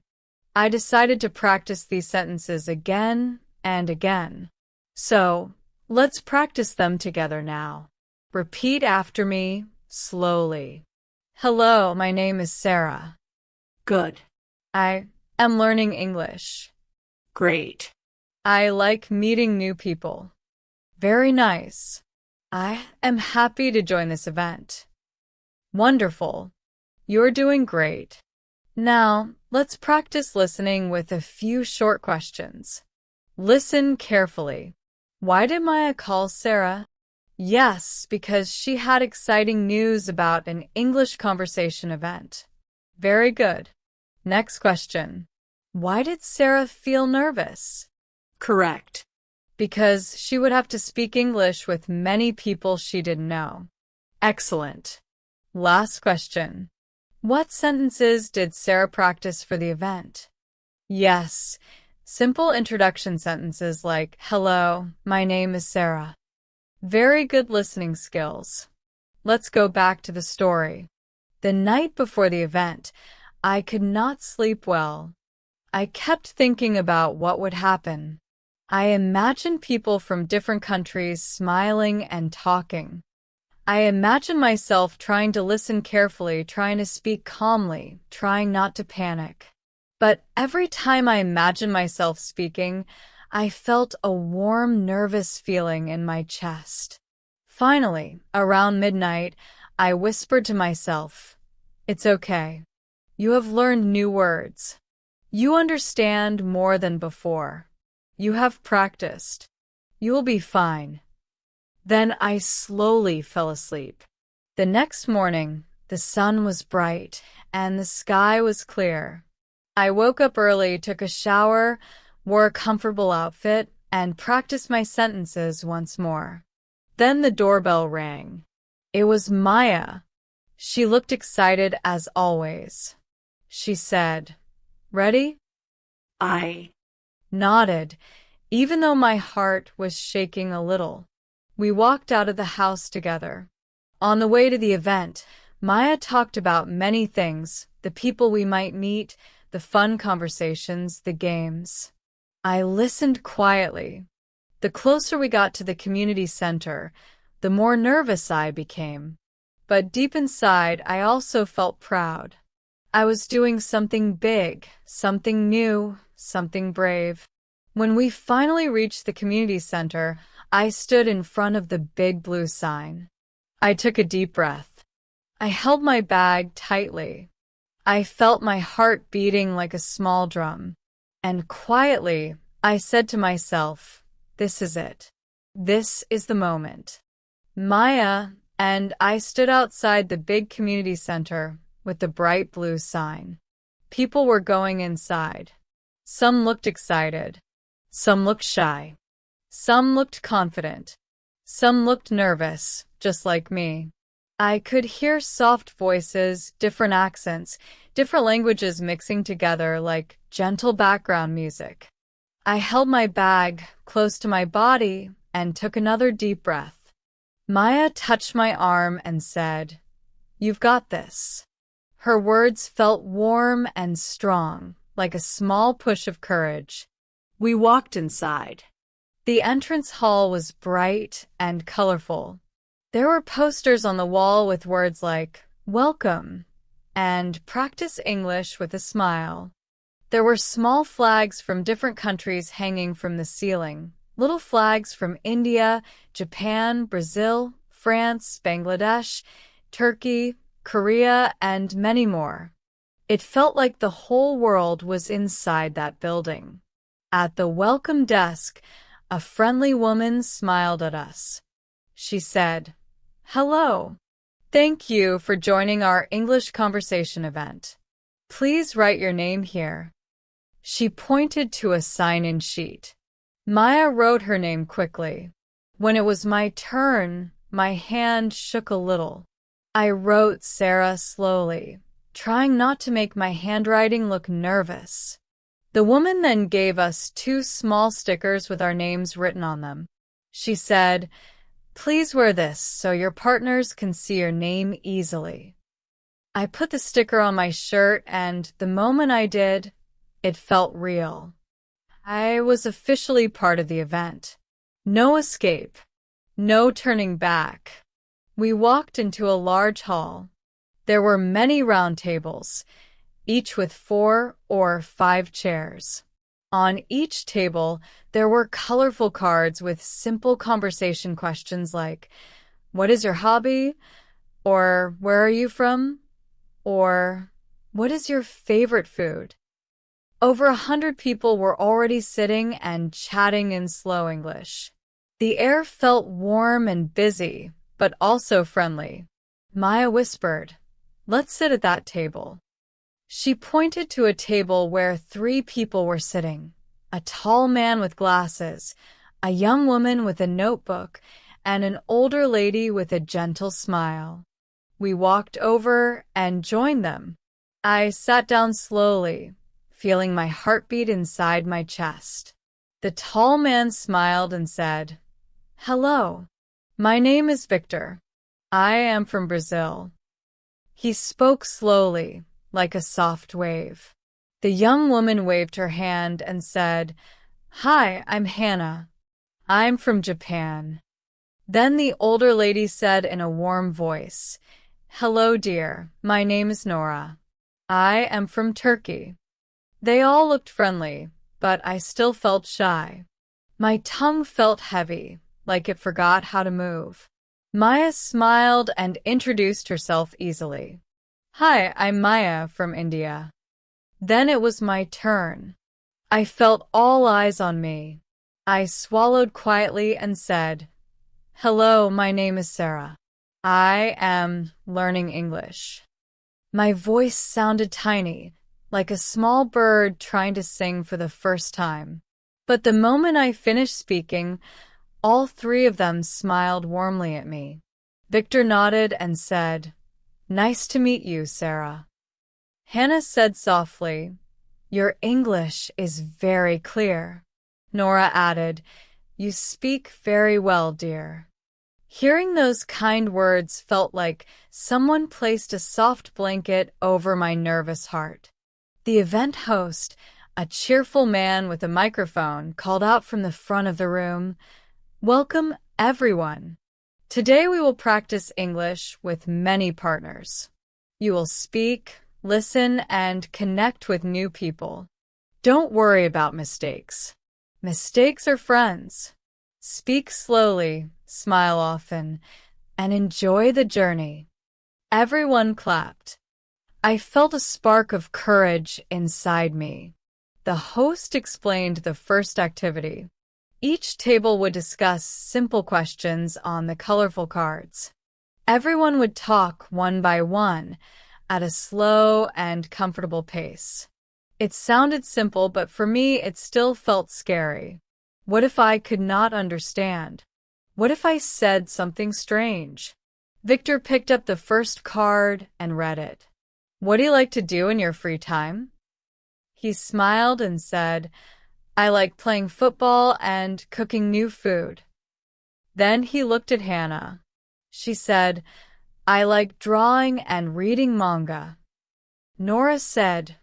I decided to practice these sentences again and again. So, let's practice them together now. Repeat after me, slowly. Hello, my name is Sarah. Good. I am learning English. Great. I like meeting new people. Very nice. I am happy to join this event. Wonderful. You're doing great. Now, let's practice listening with a few short questions. Listen carefully. Why did Maya call Sarah? Yes, because she had exciting news about an English conversation event. Very good. Next question. Why did Sarah feel nervous? Correct. Because she would have to speak English with many people she didn't know. Excellent. Last question. What sentences did Sarah practice for the event? Yes, simple introduction sentences like, "Hello, my name is Sarah." Very good listening skills. Let's go back to the story. The night before the event, I could not sleep well. I kept thinking about what would happen. I imagined people from different countries smiling and talking. I imagined myself trying to listen carefully, trying to speak calmly, trying not to panic. But every time I imagined myself speaking, I felt a warm, nervous feeling in my chest. Finally, around midnight, I whispered to myself, "It's okay. You have learned new words. You understand more than before. You have practiced. You will be fine." Then I slowly fell asleep. The next morning, the sun was bright and the sky was clear. I woke up early, took a shower, wore a comfortable outfit, and practiced my sentences once more. Then the doorbell rang. It was Maya. She looked excited as always. She said, "Ready?" I Nodded, even though my heart was shaking a little. We walked out of the house together. On the way to the event, Maya talked about many things, the people we might meet, the fun conversations, the games. I listened quietly. The closer we got to the community center, the more nervous I became. But deep inside, I also felt proud. I was doing something big, something new, something brave. When we finally reached the community center, I stood in front of the big blue sign. I took a deep breath. I held my bag tightly. I felt my heart beating like a small drum. And quietly, I said to myself, "This is it. This is the moment." Maya and I stood outside the big community center with the bright blue sign. People were going inside. Some looked excited. Some looked shy. Some looked confident. Some looked nervous, just like me. I could hear soft voices, different accents, different languages mixing together like gentle background music. I held my bag close to my body and took another deep breath. Maya touched my arm and said, "You've got this." Her words felt warm and strong, like a small push of courage. We walked inside. The entrance hall was bright and colorful. There were posters on the wall with words like, "Welcome," and "Practice English with a Smile." There were small flags from different countries hanging from the ceiling, little flags from India, Japan, Brazil, France, Bangladesh, Turkey, Korea, and many more. It felt like the whole world was inside that building. At the welcome desk, a friendly woman smiled at us. She said, "Hello. Thank you for joining our English conversation event. Please write your name here." She pointed to a sign-in sheet. Maya wrote her name quickly. When it was my turn, my hand shook a little. I wrote Sarah slowly, trying not to make my handwriting look nervous. The woman then gave us 2 small stickers with our names written on them. She said, "Please wear this so your partners can see your name easily." I put the sticker on my shirt, and the moment I did, it felt real. I was officially part of the event. No escape. No turning back. We walked into a large hall. There were many round tables. each with 4 or 5 chairs. On each table, there were colorful cards with simple conversation questions like, "What is your hobby?" or "Where are you from?" or "What is your favorite food?" Over 100 people were already sitting and chatting in slow English. The air felt warm and busy, but also friendly. Maya whispered, "Let's sit at that table." She pointed to a table where 3 people were sitting: a tall man with glasses, a young woman with a notebook, and an older lady with a gentle smile. We walked over and joined them. I sat down slowly, feeling my heartbeat inside my chest. The tall man smiled and said, "Hello, my name is Victor. I am from Brazil." He spoke slowly, like a soft wave. The young woman waved her hand and said, "Hi, I'm Hannah. I'm from Japan." Then the older lady said in a warm voice, "Hello, dear. My name is Nora. I am from Turkey." They all looked friendly, but I still felt shy. My tongue felt heavy, like it forgot how to move. Maya smiled and introduced herself easily. "Hi, I'm Maya from India." Then it was my turn. I felt all eyes on me. I swallowed quietly and said, "Hello, my name is Sarah. I am learning English." My voice sounded tiny, like a small bird trying to sing for the first time. But the moment I finished speaking, all 3 of them smiled warmly at me. Victor nodded and said, "Nice to meet you, Sarah." Hannah said softly, "Your English is very clear." Nora added, "You speak very well, dear." Hearing those kind words felt like someone placed a soft blanket over my nervous heart. The event host, a cheerful man with a microphone, called out from the front of the room, "Welcome, everyone. Today we will practice English with many partners. You will speak, listen, and connect with new people. Don't worry about mistakes. Mistakes are friends. Speak slowly, smile often, and enjoy the journey." Everyone clapped. I felt a spark of courage inside me. The host explained the first activity. Each table would discuss simple questions on the colorful cards. Everyone would talk one by one at a slow and comfortable pace. It sounded simple, but for me it still felt scary. What if I could not understand? What if I said something strange? Victor picked up the first card and read it. "What do you like to do in your free time?" He smiled and said, "I like playing football and cooking new food." Then he looked at Hannah. She said, "I like drawing and reading manga." Nora said,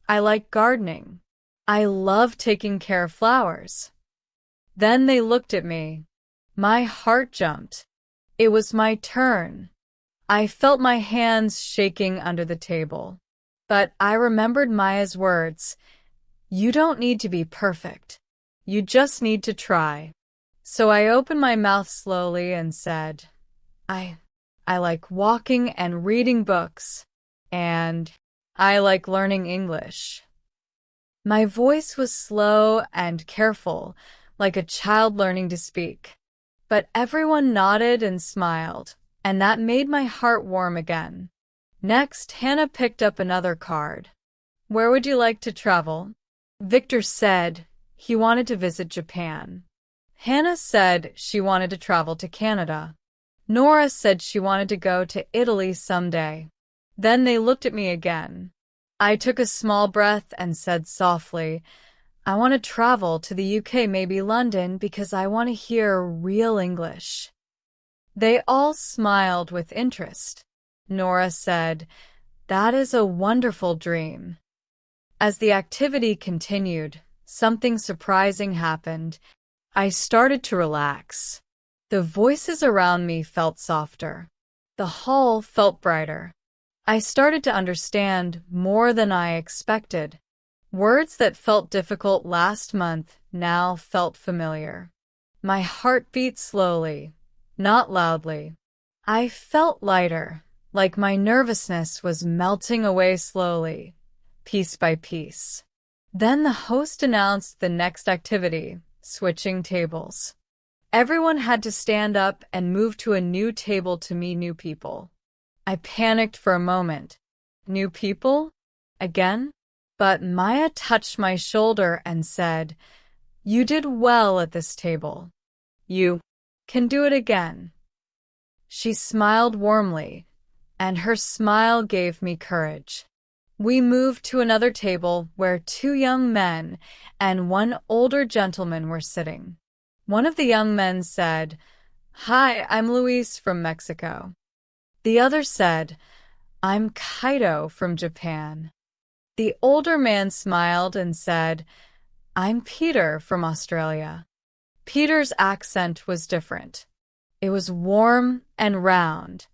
"I like gardening. I love taking care of flowers." Then they looked at me. My heart jumped. It was my turn. I felt my hands shaking under the table. But I remembered Maya's words, "You don't need to be perfect. You just need to try." So I opened my mouth slowly and said, I like walking and reading books, and I like learning English." My voice was slow and careful, like a child learning to speak. But everyone nodded and smiled, and that made my heart warm again. Next, Hannah picked up another card. "Where would you like to travel?" Victor said he wanted to visit Japan. Hannah said she wanted to travel to Canada. Nora said she wanted to go to Italy someday. Then they looked at me again. I took a small breath and said softly, "I want to travel to the UK, maybe London, because I want to hear real English." They all smiled with interest. Nora said, "That is a wonderful dream." As the activity continued, something surprising happened. I started to relax. The voices around me felt softer. The hall felt brighter. I started to understand more than I expected. Words that felt difficult last month now felt familiar. My heart beat slowly, not loudly. I felt lighter, like my nervousness was melting away slowly, piece by piece. Then the host announced the next activity, switching tables. Everyone had to stand up and move to a new table to meet new people. I panicked for a moment. New people? Again? But Maya touched my shoulder and said, "You did well at this table. You can do it again." She smiled warmly, and her smile gave me courage. We moved to another table where two young men and one older gentleman were sitting. One of the young men said, "Hi, I'm Luis from Mexico." The other said, "I'm Kaido from Japan." The older man smiled and said, "I'm Peter from Australia." Peter's accent was different. It was warm and round.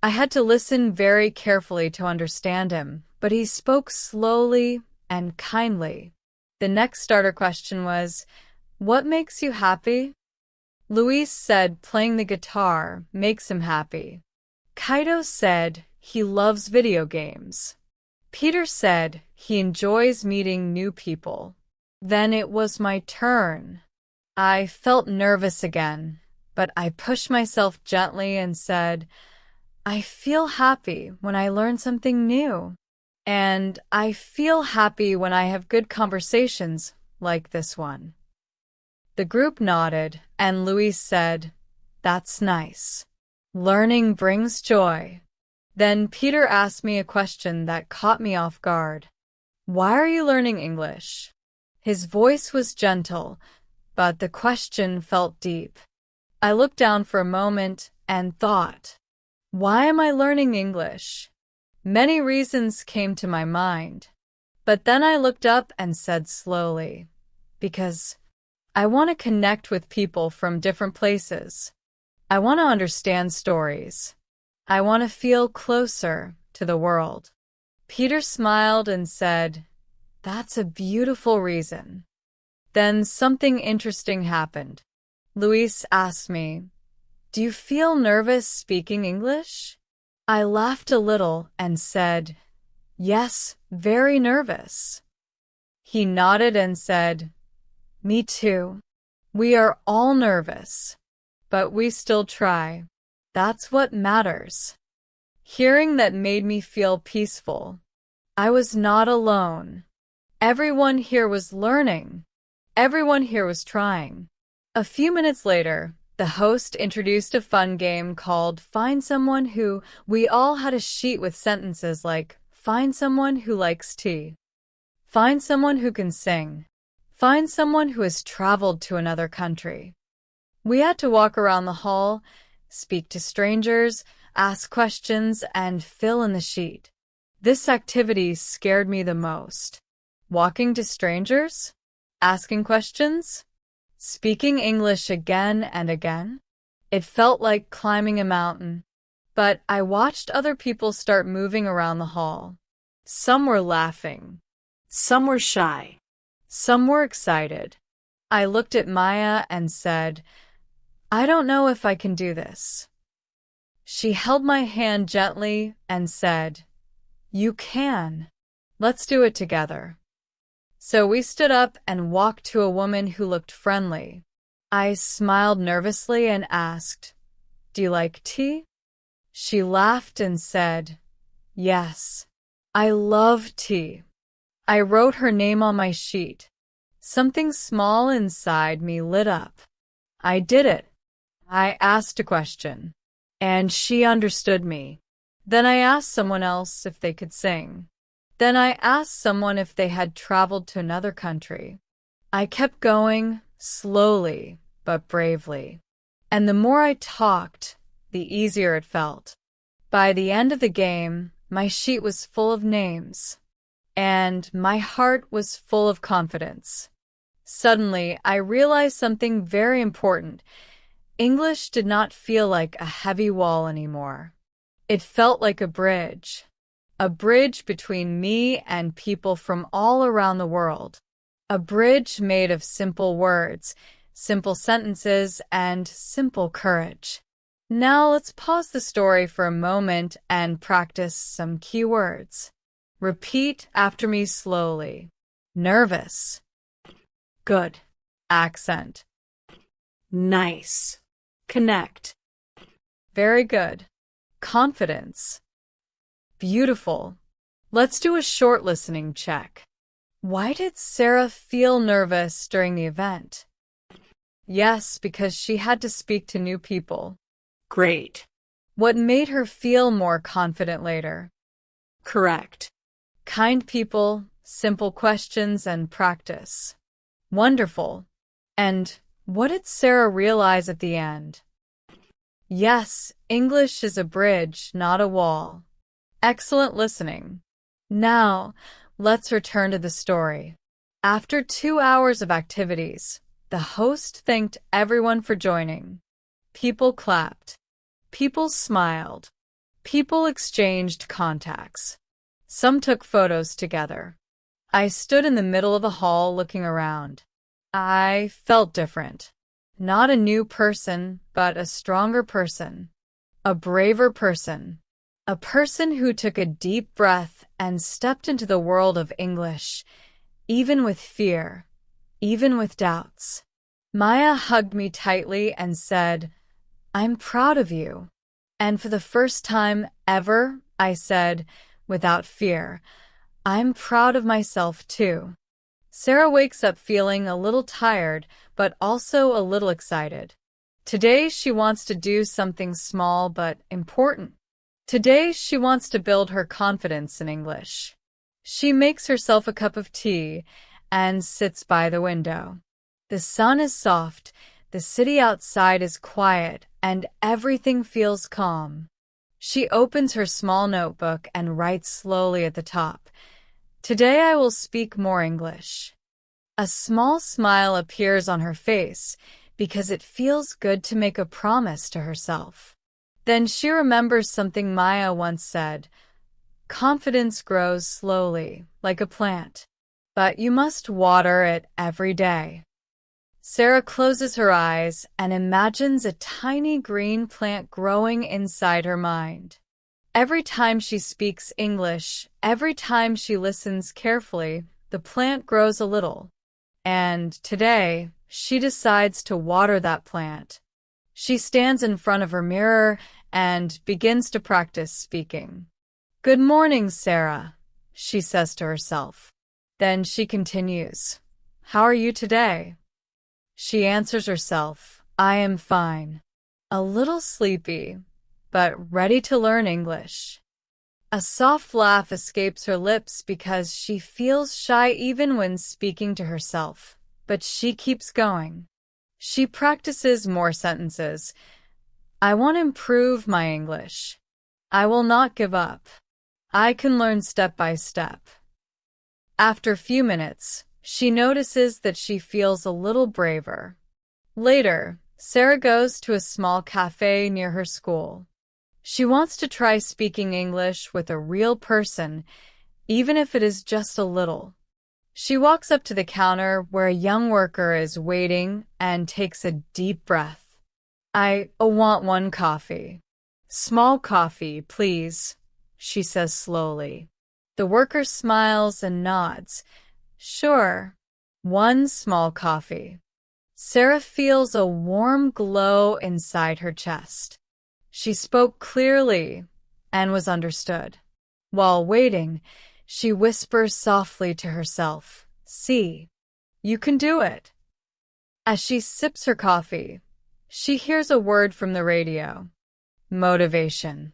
I had to listen very carefully to understand him, but he spoke slowly and kindly. The next starter question was, "What makes you happy?" Luis said playing the guitar makes him happy. Kaido said he loves video games. Peter said he enjoys meeting new people. Then it was my turn. I felt nervous again, but I pushed myself gently and said, "I feel happy when I learn something new. And I feel happy when I have good conversations like this one." The group nodded, and Luis said, "That's nice. Learning brings joy." Then Peter asked me a question that caught me off guard. "Why are you learning English?" His voice was gentle, but the question felt deep. I looked down for a moment and thought, why am I learning English? Many reasons came to my mind. But then I looked up and said slowly, because I want to connect with people from different places. I want to understand stories. I want to feel closer to the world. Peter smiled and said, "That's a beautiful reason." Then something interesting happened. Luis asked me, "Do you feel nervous speaking English?" I laughed a little and said, "Yes, very nervous." He nodded and said, "Me too. We are all nervous, but we still try. That's what matters." Hearing that made me feel peaceful. I was not alone. Everyone here was learning. Everyone here was trying. A few minutes later, the host introduced a fun game called Find Someone Who. We all had a sheet with sentences like, "Find someone who likes tea." "Find someone who can sing." "Find someone who has traveled to another country." We had to walk around the hall, speak to strangers, ask questions, and fill in the sheet. This activity scared me the most. Walking to strangers? Asking questions? Speaking English again and again? It felt like climbing a mountain. But I watched other people start moving around the hall. Some were laughing. Some were shy. Some were excited. I looked at Maya and said, "I don't know if I can do this." She held my hand gently and said, "You can. Let's do it together." So we stood up and walked to a woman who looked friendly. I smiled nervously and asked, "Do you like tea?" She laughed and said, "Yes, I love tea." I wrote her name on my sheet. Something small inside me lit up. I did it. I asked a question, and she understood me. Then I asked someone else if they could sing. Then I asked someone if they had traveled to another country. I kept going, slowly but bravely. And the more I talked, the easier it felt. By the end of the game, my sheet was full of names, and my heart was full of confidence. Suddenly, I realized something very important. English did not feel like a heavy wall anymore. It felt like a bridge. A bridge between me and people from all around the world. A bridge made of simple words, simple sentences, and simple courage. Now let's pause the story for a moment and practice some key words. Repeat after me slowly. Nervous. Good. Accent. Nice. Connect. Very good. Confidence. Beautiful. Let's do a short listening check. Why did Sarah feel nervous during the event? Yes, because she had to speak to new people. Great. What made her feel more confident later? Correct. Kind people, simple questions, and practice. Wonderful. And what did Sarah realize at the end? Yes, English is a bridge, not a wall. Excellent listening. Now, let's return to the story. After 2 hours of activities, the host thanked everyone for joining. People clapped. People smiled. People exchanged contacts. Some took photos together. I stood in the middle of the hall looking around. I felt different. Not a new person, but a stronger person. A braver person. A person who took a deep breath and stepped into the world of English, even with fear, even with doubts. Maya hugged me tightly and said, "I'm proud of you." And for the first time ever, I said, without fear, "I'm proud of myself too." Sarah wakes up feeling a little tired, but also a little excited. Today she wants to do something small but important. Today she wants to build her confidence in English. She makes herself a cup of tea and sits by the window. The sun is soft, the city outside is quiet, and everything feels calm. She opens her small notebook and writes slowly at the top, "Today I will speak more English." A small smile appears on her face because it feels good to make a promise to herself. Then she remembers something Maya once said, "Confidence grows slowly, like a plant, but you must water it every day." Sarah closes her eyes and imagines a tiny green plant growing inside her mind. Every time she speaks English, every time she listens carefully, the plant grows a little. And today, she decides to water that plant. She stands in front of her mirror and begins to practice speaking. "Good morning, Sarah," she says to herself. Then she continues, "How are you today?" She answers herself, "I am fine." A little sleepy, but ready to learn English. A soft laugh escapes her lips because she feels shy even when speaking to herself, but she keeps going. She practices more sentences. "I want to improve my English. I will not give up. I can learn step by step." After a few minutes, she notices that she feels a little braver. Later, Sarah goes to a small cafe near her school. She wants to try speaking English with a real person, even if it is just a little. She walks up to the counter where a young worker is waiting and takes a deep breath. I want one coffee." "Small coffee, please," she says slowly. The worker smiles and nods. "Sure, one small coffee." Sarah feels a warm glow inside her chest. She spoke clearly and was understood. While waiting, she whispers softly to herself, "See, you can do it." As she sips her coffee, she hears a word from the radio. Motivation.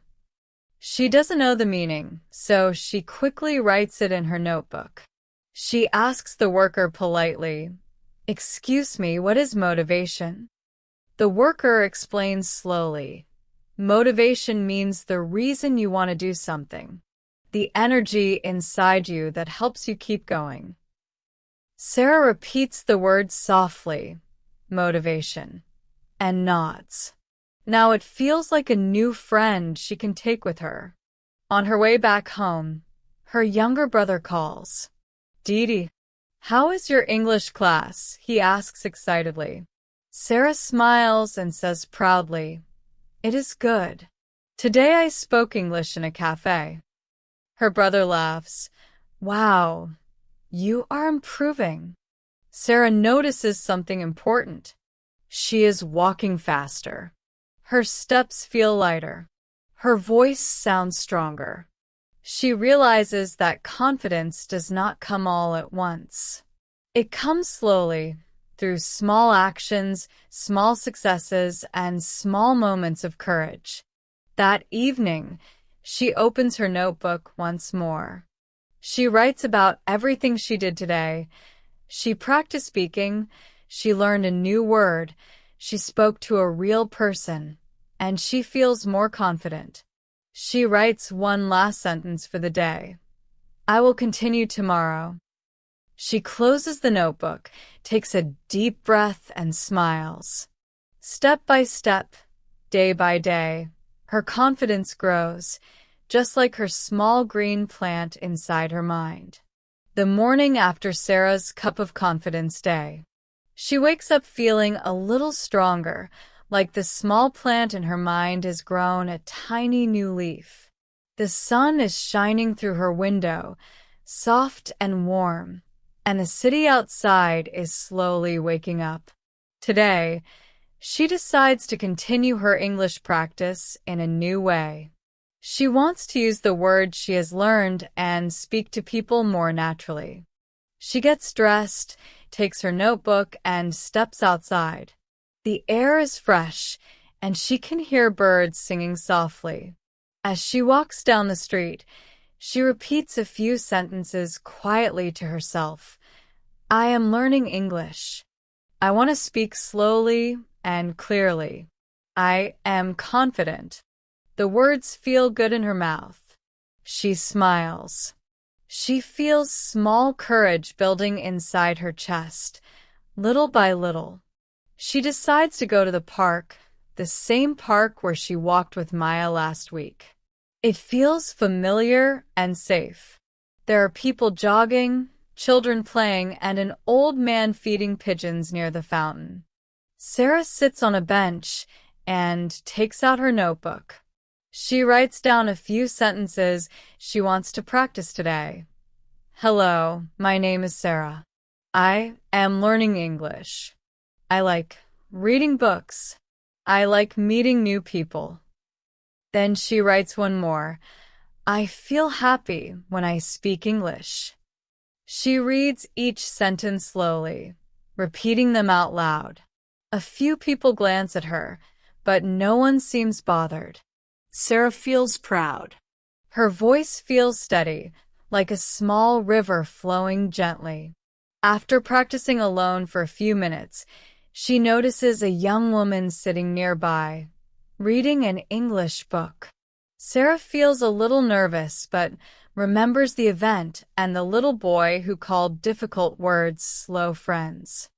She doesn't know the meaning, so she quickly writes it in her notebook. She asks the worker politely, "Excuse me, what is motivation?" The worker explains slowly. Motivation means the reason you want to do something, the energy inside you that helps you keep going. Sarah repeats the word softly, motivation, and nods. Now it feels like a new friend she can take with her. On her way back home, her younger brother calls. Dee, how is your English class? He asks excitedly. Sarah smiles and says proudly, it is good. Today I spoke English in a cafe. Her brother laughs. Wow, you are improving. Sarah notices something important. She is walking faster. Her steps feel lighter. Her voice sounds stronger. She realizes that confidence does not come all at once. It comes slowly, through small actions, small successes, and small moments of courage. That evening, she opens her notebook once more. She writes about everything she did today. She practiced speaking, she learned a new word, she spoke to a real person, and she feels more confident. She writes one last sentence for the day. I will continue tomorrow. She closes the notebook, takes a deep breath, and smiles. Step by step, day by day, her confidence grows, just like her small green plant inside her mind. The morning after Sarah's Cup of Confidence Day, she wakes up feeling a little stronger, like the small plant in her mind has grown a tiny new leaf. The sun is shining through her window, soft and warm, and the city outside is slowly waking up. Today, she decides to continue her English practice in a new way. She wants to use the words she has learned and speak to people more naturally. She gets dressed, takes her notebook, and steps outside. The air is fresh, and she can hear birds singing softly. As she walks down the street, she repeats a few sentences quietly to herself. I am learning English. I want to speak slowly and clearly. I am confident. The words feel good in her mouth. She smiles. She feels small courage building inside her chest, little by little. She decides to go to the park, the same park where she walked with Maya last week. It feels familiar and safe. There are people jogging, children playing, and an old man feeding pigeons near the fountain. Sarah sits on a bench and takes out her notebook. She writes down a few sentences she wants to practice today. Hello, my name is Sarah. I am learning English. I like reading books. I like meeting new people. Then she writes one more. I feel happy when I speak English. She reads each sentence slowly, repeating them out loud. A few people glance at her, but no one seems bothered. Sarah feels proud. Her voice feels steady, like a small river flowing gently. After practicing alone for a few minutes, she notices a young woman sitting nearby, reading an English book. Sarah feels a little nervous, but remembers the event and the little boy who called difficult words slow friends.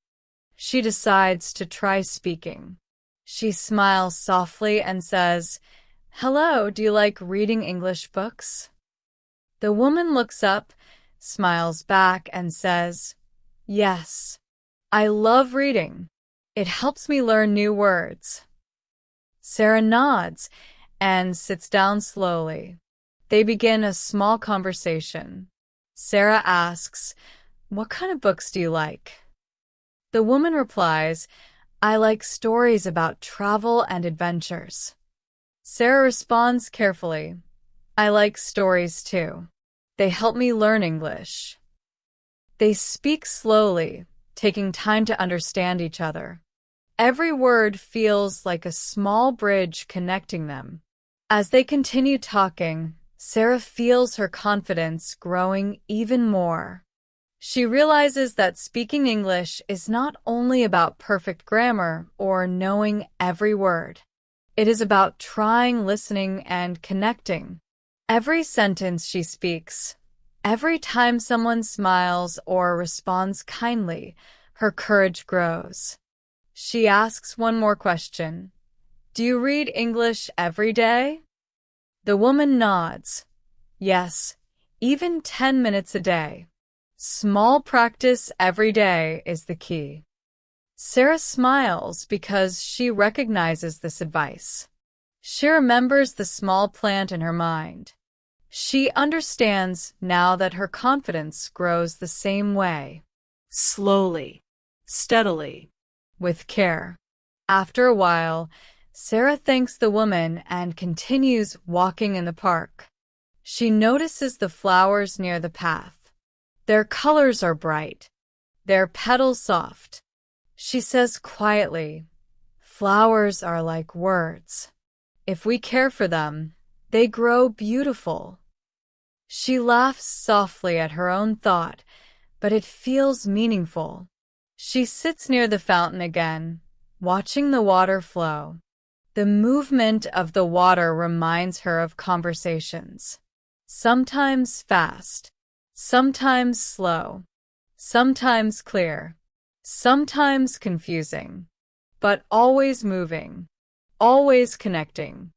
She decides to try speaking. She smiles softly and says, Hello, do you like reading English books? The woman looks up, smiles back, and says, Yes, I love reading. It helps me learn new words. Sarah nods and sits down slowly. They begin a small conversation. Sarah asks, What kind of books do you like? The woman replies, I like stories about travel and adventures. Sarah responds carefully, I like stories too. They help me learn English. They speak slowly, taking time to understand each other. Every word feels like a small bridge connecting them. As they continue talking, Sarah feels her confidence growing even more. She realizes that speaking English is not only about perfect grammar or knowing every word. It is about trying, listening, and connecting. Every sentence she speaks, every time someone smiles or responds kindly, her courage grows. She asks one more question. Do you read English every day? The woman nods. Yes, even 10 minutes a day. Small practice every day is the key. Sarah smiles because she recognizes this advice. She remembers the small plant in her mind. She understands now that her confidence grows the same way. Slowly, steadily. With care. After a while, Sarah thanks the woman and continues walking in the park. She notices the flowers near the path. Their colors are bright, their petals soft. She says quietly, "Flowers are like words. If we care for them, they grow beautiful." She laughs softly at her own thought, but it feels meaningful. She sits near the fountain again, watching the water flow. The movement of the water reminds her of conversations. Sometimes fast, sometimes slow, sometimes clear, sometimes confusing, but always moving, always connecting.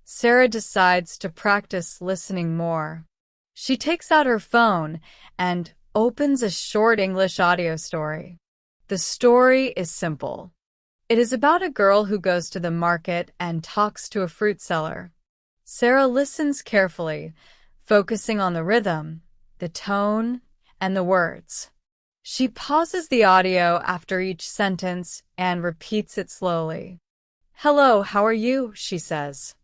Sarah decides to practice listening more. She takes out her phone and opens a short English audio story. The story is simple. It is about a girl who goes to the market and talks to a fruit seller. Sarah listens carefully, focusing on the rhythm, the tone, and the words. She pauses the audio after each sentence and repeats it slowly. "Hello, how are you?" she says.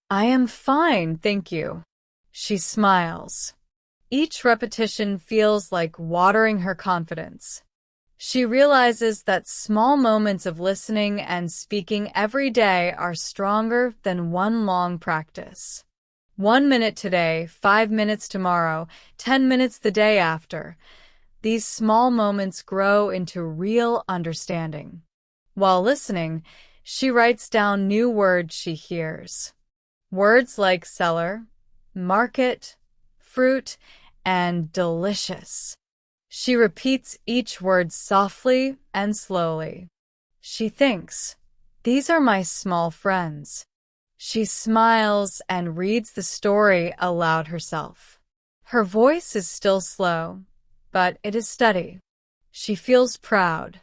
"I am fine, thank you." She smiles. Each repetition feels like watering her confidence. She realizes that small moments of listening and speaking every day are stronger than one long practice. 1 minute today, 5 minutes tomorrow, 10 minutes the day after. These small moments grow into real understanding. While listening, she writes down new words she hears. Words like seller, market, fruit, and delicious. She repeats each word softly and slowly. She thinks, "These are my small friends." She smiles and reads the story aloud herself. Her voice is still slow, but it is steady. She feels proud.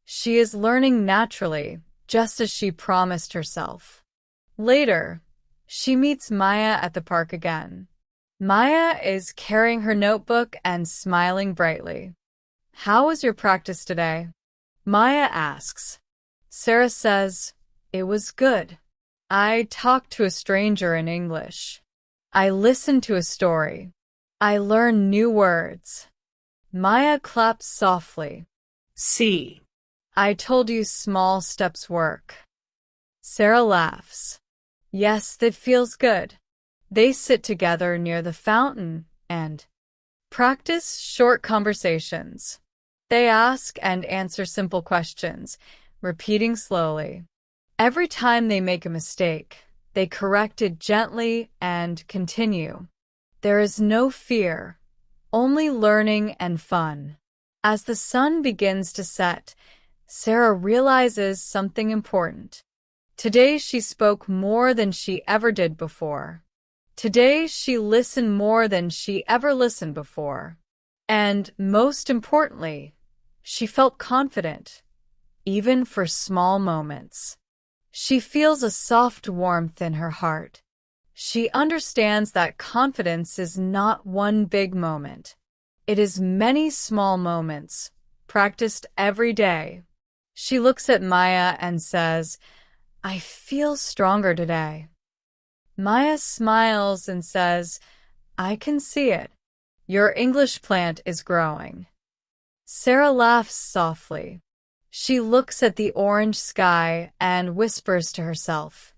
She is learning naturally, just as she promised herself. Later, she meets Maya at the park again. Maya is carrying her notebook and smiling brightly. "How was your practice today?" Maya asks. Sarah says, "It was good. I talked to a stranger in English. I listened to a story. I learned new words." Maya claps softly. See. "I told you small steps work." Sarah laughs. "Yes, that feels good." They sit together near the fountain and practice short conversations. They ask and answer simple questions, repeating slowly. Every time they make a mistake, they correct it gently and continue. There is no fear, only learning and fun. As the sun begins to set, Sarah realizes something important. Today she spoke more than she ever did before. Today she listened more than she ever listened before. And most importantly, she felt confident, even for small moments. She feels a soft warmth in her heart. She understands that confidence is not one big moment. It is many small moments, practiced every day. She looks at Maya and says, "I feel stronger today." Maya smiles and says, "I can see it. Your English plant is growing." Sarah laughs softly. She looks at the orange sky and whispers to herself,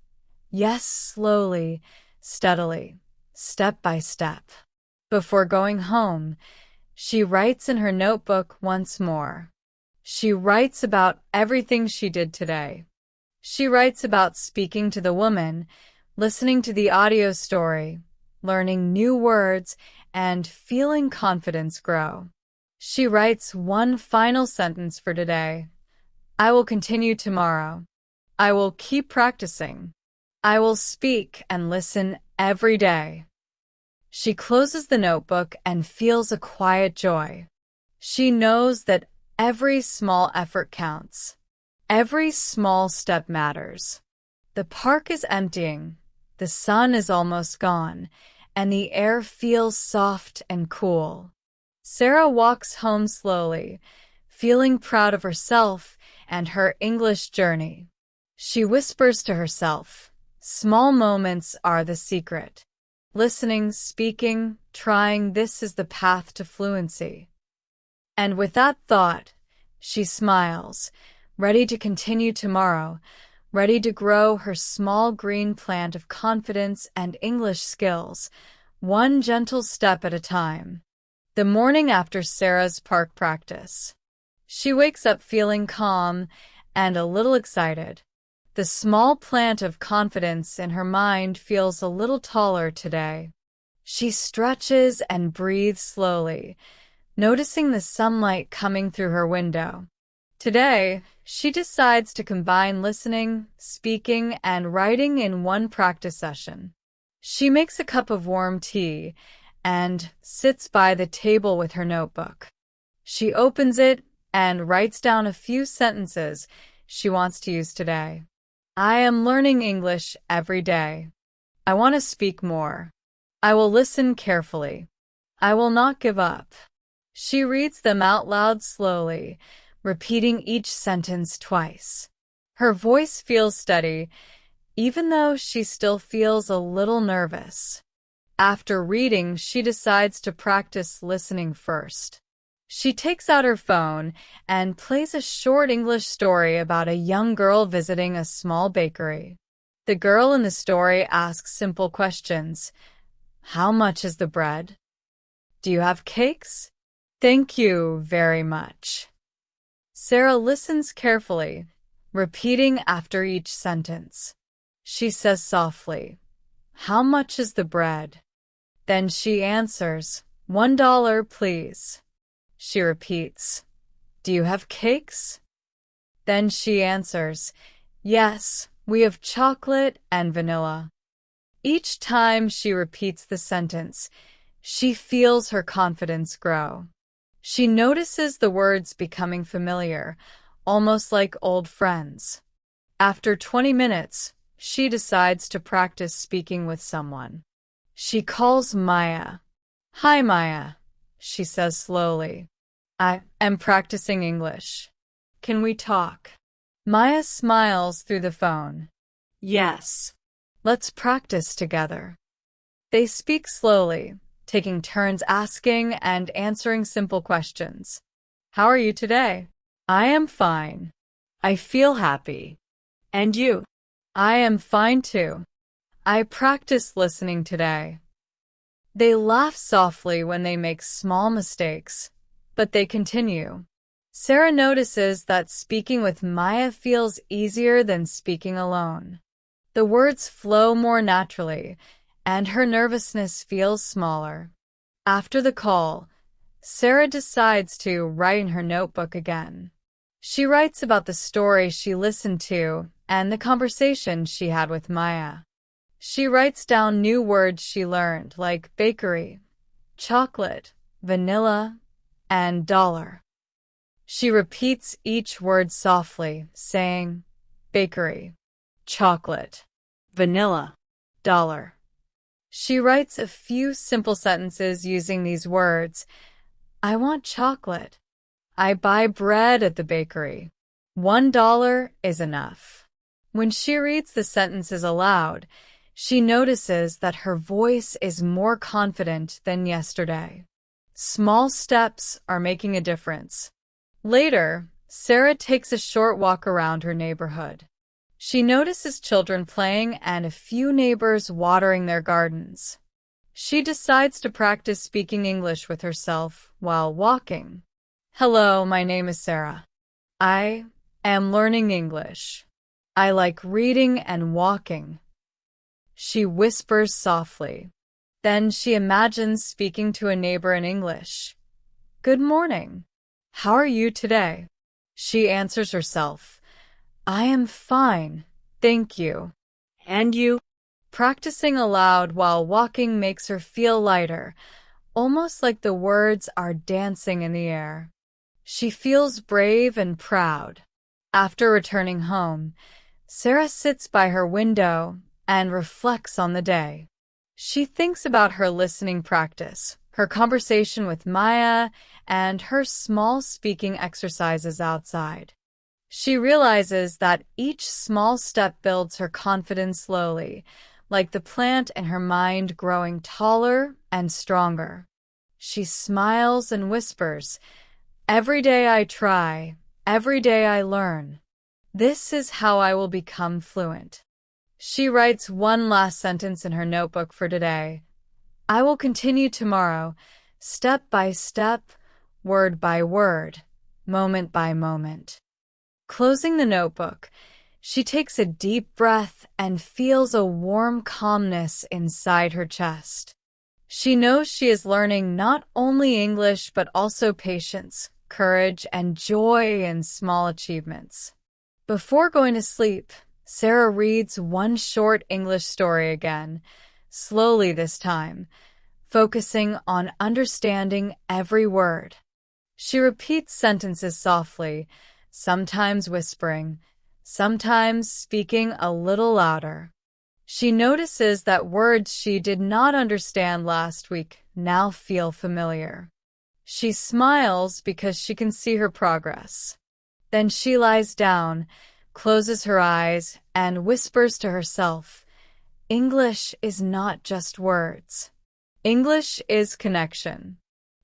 "Yes, slowly, steadily, step by step." Before going home, she writes in her notebook once more. She writes about everything she did today. She writes about speaking to the woman, listening to the audio story, learning new words, and feeling confidence grow. She writes one final sentence for today. "I will continue tomorrow. I will keep practicing. I will speak and listen every day." She closes the notebook and feels a quiet joy. She knows that every small effort counts. Every small step matters. The park is emptying. The sun is almost gone, and the air feels soft and cool. Sarah walks home slowly, feeling proud of herself and her English journey. She whispers to herself, "Small moments are the secret." Listening, speaking, trying, this is the path to fluency. And with that thought, she smiles, ready to continue tomorrow, ready to grow her small green plant of confidence and English skills, one gentle step at a time. The morning after Sarah's park practice. She wakes up feeling calm and a little excited. The small plant of confidence in her mind feels a little taller today. She stretches and breathes slowly, noticing the sunlight coming through her window. Today, she decides to combine listening, speaking, and writing in one practice session. She makes a cup of warm tea and sits by the table with her notebook. She opens it and writes down a few sentences she wants to use today. I am learning English every day. I want to speak more. I will listen carefully. I will not give up. She reads them out loud slowly, repeating each sentence twice. Her voice feels steady, even though she still feels a little nervous. After reading, she decides to practice listening first. She takes out her phone and plays a short English story about a young girl visiting a small bakery. The girl in the story asks simple questions. How much is the bread? Do you have cakes? Thank you very much. Sarah listens carefully, repeating after each sentence. She says softly, "How much is the bread?" Then she answers, $1, please. She repeats, "Do you have cakes?" Then she answers, "Yes, we have chocolate and vanilla." Each time she repeats the sentence, she feels her confidence grow. She notices the words becoming familiar, almost like old friends. After 20 minutes, she decides to practice speaking with someone. She calls Maya. "Hi, Maya," she says slowly. "I am practicing English. Can we talk?" Maya smiles through the phone. Yes. Let's practice together. They speak slowly, taking turns asking and answering simple questions. How are you today? I am fine. I feel happy. And you? I am fine too. I practiced listening today. They laugh softly when they make small mistakes, but they continue. Sarah notices that speaking with Maya feels easier than speaking alone. The words flow more naturally, and her nervousness feels smaller. After the call, Sarah decides to write in her notebook again. She writes about the story she listened to and the conversation she had with Maya. She writes down new words she learned, like bakery, chocolate, vanilla, and dollar. She repeats each word softly, saying, bakery, chocolate, Vanilla. dollar. She writes a few simple sentences using these words. I want chocolate. I buy bread at the bakery. $1 is enough. When she reads the sentences aloud, she notices that her voice is more confident than yesterday. Small steps are making a difference. Later, Sarah takes a short walk around her neighborhood. She notices children playing and a few neighbors watering their gardens. She decides to practice speaking English with herself while walking. Hello, my name is Sarah. I am learning English. I like reading and walking. She whispers softly. Then she imagines speaking to a neighbor in English. Good morning. How are you today? She answers herself. I am fine, thank you. And you? Practicing aloud while walking makes her feel lighter, almost like the words are dancing in the air. She feels brave and proud. After returning home, Sarah sits by her window and reflects on the day. She thinks about her listening practice, her conversation with Maya, and her small speaking exercises outside. She realizes that each small step builds her confidence slowly, like the plant in her mind growing taller and stronger. She smiles and whispers, "Every day I try, every day I learn. This is how I will become fluent." She writes one last sentence in her notebook for today. "I will continue tomorrow, step by step, word by word, moment by moment." Closing the notebook, she takes a deep breath and feels a warm calmness inside her chest. She knows she is learning not only English but also patience, courage, and joy in small achievements. Before going to sleep, Sarah reads one short English story again, slowly this time, focusing on understanding every word. She repeats sentences softly, sometimes whispering, sometimes speaking a little louder. She notices that words she did not understand last week now feel familiar. She smiles because she can see her progress. Then she lies down, closes her eyes, and whispers to herself, "English is not just words. English is connection.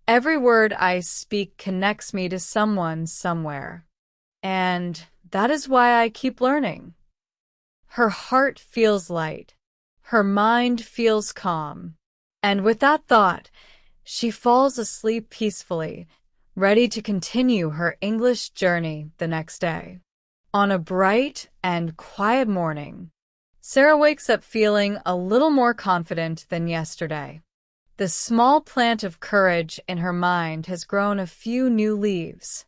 Every word I speak connects me to someone somewhere. And that is why I keep learning." Her heart feels light. Her mind feels calm. And with that thought, she falls asleep peacefully, ready to continue her English journey the next day. On a bright and quiet morning, Sarah wakes up feeling a little more confident than yesterday. The small plant of courage in her mind has grown a few new leaves.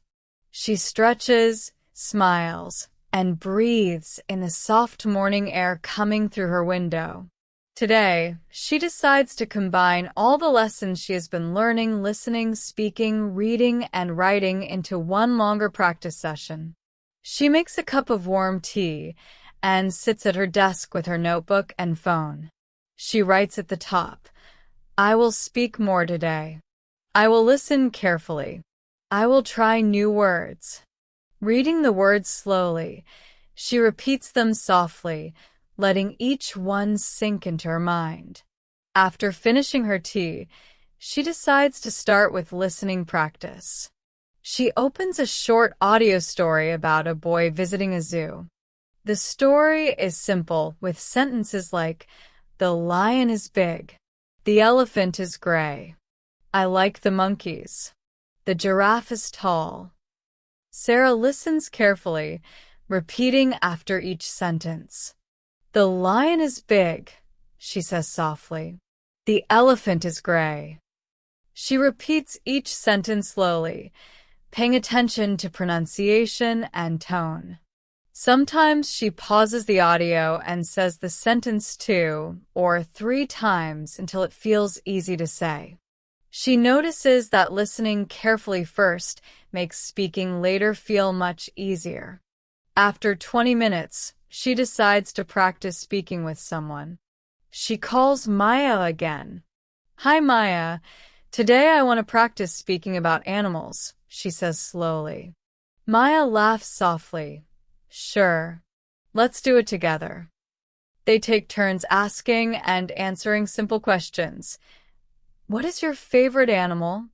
She stretches, smiles, and breathes in the soft morning air coming through her window. Today, she decides to combine all the lessons she has been learning, listening, speaking, reading, and writing into one longer practice session. She makes a cup of warm tea and sits at her desk with her notebook and phone. She writes at the top, "I will speak more today. I will listen carefully. I will try new words." Reading the words slowly, she repeats them softly, letting each one sink into her mind. After finishing her tea, she decides to start with listening practice. She opens a short audio story about a boy visiting a zoo. The story is simple, with sentences like, "The lion is big. The elephant is gray. I like the monkeys. The giraffe is tall." Sarah listens carefully, repeating after each sentence. "The lion is big," she says softly. "The elephant is gray." She repeats each sentence slowly, paying attention to pronunciation and tone. Sometimes she pauses the audio and says the sentence 2 or 3 times until it feels easy to say. She notices that listening carefully first makes speaking later feel much easier. After 20 minutes, she decides to practice speaking with someone. She calls Maya again. "Hi, Maya. Today I want to practice speaking about animals," she says slowly. Maya laughs softly. "Sure. Let's do it together." They take turns asking and answering simple questions. "What is your favorite animal?"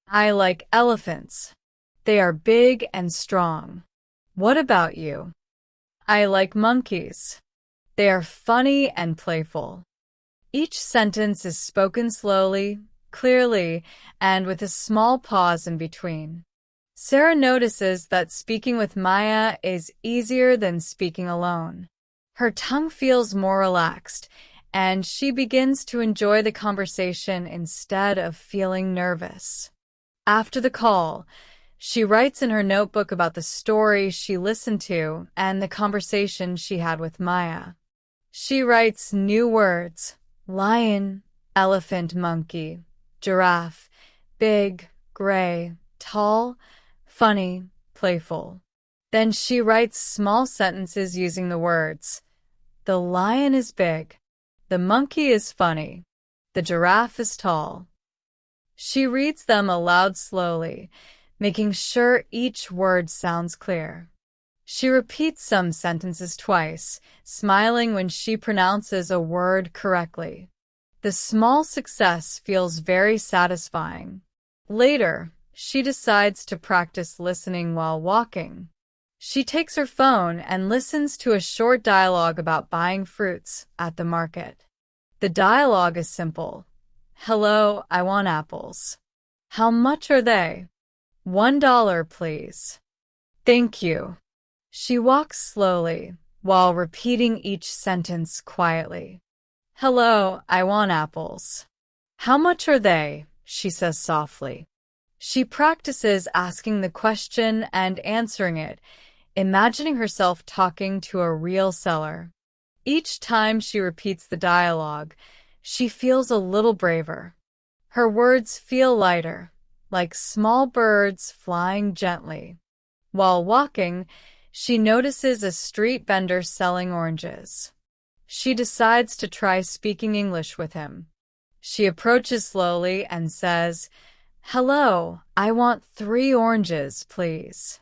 "I like elephants. They are big and strong." "What about you?" "I like monkeys. They are funny and playful." Each sentence is spoken slowly, clearly, and with a small pause in between. Sarah notices that speaking with Maya is easier than speaking alone. Her tongue feels more relaxed, and she begins to enjoy the conversation instead of feeling nervous. After the call, she writes in her notebook about the story she listened to and the conversation she had with Maya. She writes new words: lion, elephant, monkey, giraffe, big, gray, tall, funny, playful. Then she writes small sentences using the words: the lion is big, the monkey is funny, the giraffe is tall. She reads them aloud slowly, making sure each word sounds clear. She repeats some sentences twice, smiling when she pronounces a word correctly. The small success feels very satisfying. Later, she decides to practice listening while walking. She takes her phone and listens to a short dialogue about buying fruits at the market. The dialogue is simple. Hello, I want apples. How much are they? $1, please. Thank you. She walks slowly, while repeating each sentence quietly. Hello, I want apples. How much are they? She says softly. She practices asking the question and answering it, imagining herself talking to a real seller. Each time she repeats the dialogue, she feels a little braver. Her words feel lighter, like small birds flying gently. While walking, she notices a street vendor selling oranges. She decides to try speaking English with him. She approaches slowly and says, Hello, I want 3 oranges, please.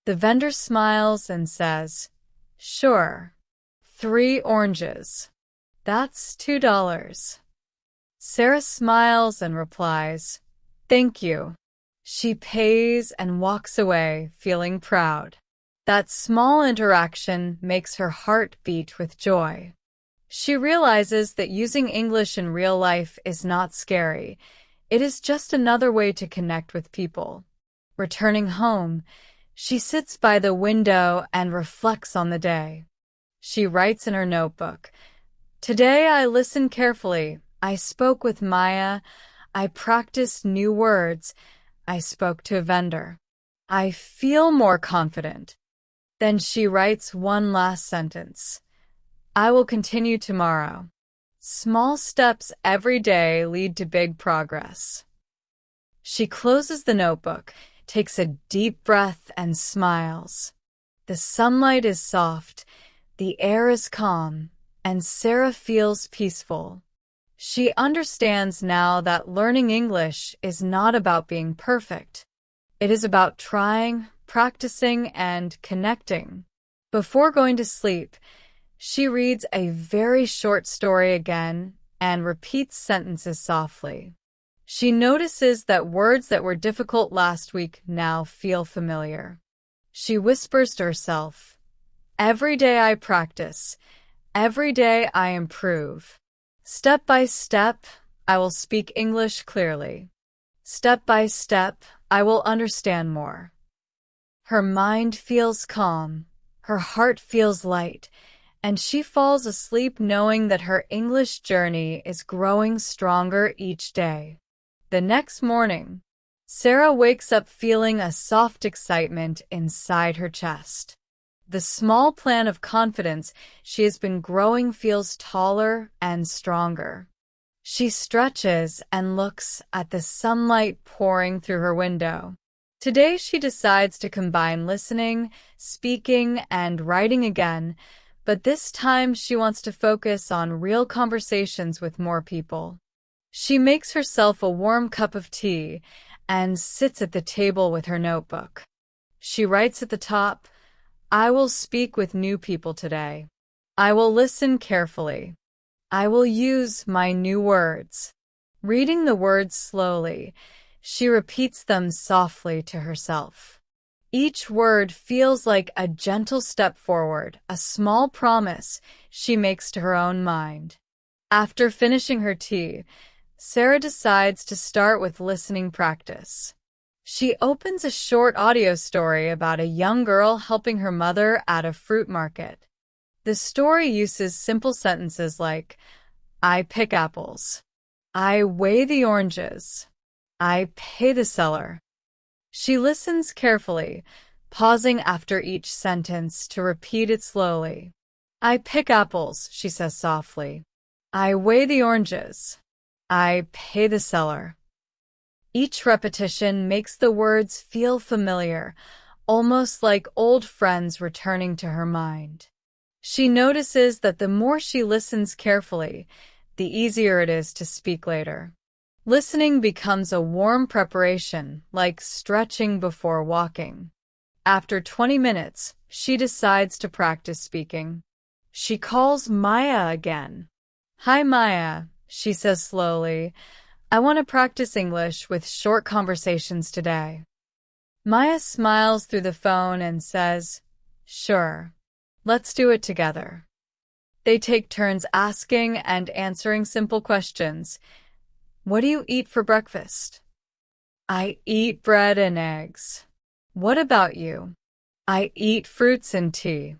The vendor smiles and says, Sure, 3 oranges. That's $2. Sarah smiles and replies, Thank you. She pays and walks away, feeling proud. That small interaction makes her heart beat with joy. She realizes that using English in real life is not scary. It is just another way to connect with people. Returning home, she sits by the window and reflects on the day. She writes in her notebook, Today I listened carefully. I spoke with Maya. I practiced new words. I spoke to a vendor. I feel more confident. Then she writes one last sentence. I will continue tomorrow. Small steps every day lead to big progress. She closes the notebook, takes a deep breath, and smiles. The sunlight is soft, the air is calm, and Sarah feels peaceful. She understands now that learning English is not about being perfect. It is about trying, practicing, and connecting. Before going to sleep, she reads a very short story again and repeats sentences softly. She notices that words that were difficult last week now feel familiar. She whispers to herself, Every day I practice. Every day I improve. Step by step, I will speak English clearly. Step by step, I will understand more. Her mind feels calm, her heart feels light, and she falls asleep knowing that her English journey is growing stronger each day. The next morning, Sarah wakes up feeling a soft excitement inside her chest. The small plant of confidence she has been growing feels taller and stronger. She stretches and looks at the sunlight pouring through her window. Today she decides to combine listening, speaking, and writing again, but this time she wants to focus on real conversations with more people. She makes herself a warm cup of tea and sits at the table with her notebook. She writes at the top, I will speak with new people today. I will listen carefully. I will use my new words. Reading the words slowly, she repeats them softly to herself. Each word feels like a gentle step forward, a small promise she makes to her own mind. After finishing her tea, Sarah decides to start with listening practice. She opens a short audio story about a young girl helping her mother at a fruit market. The story uses simple sentences like, I pick apples. I weigh the oranges. I pay the seller. She listens carefully, pausing after each sentence to repeat it slowly. I pick apples, she says softly. I weigh the oranges. I pay the seller. Each repetition makes the words feel familiar, almost like old friends returning to her mind. She notices that the more she listens carefully, the easier it is to speak later. Listening becomes a warm preparation, like stretching before walking. After 20 minutes, she decides to practice speaking. She calls Maya again. Hi, Maya, she says slowly. I want to practice English with short conversations today. Maya smiles through the phone and says, Sure, let's do it together. They take turns asking and answering simple questions. What do you eat for breakfast? I eat bread and eggs. What about you? I eat fruits and tea.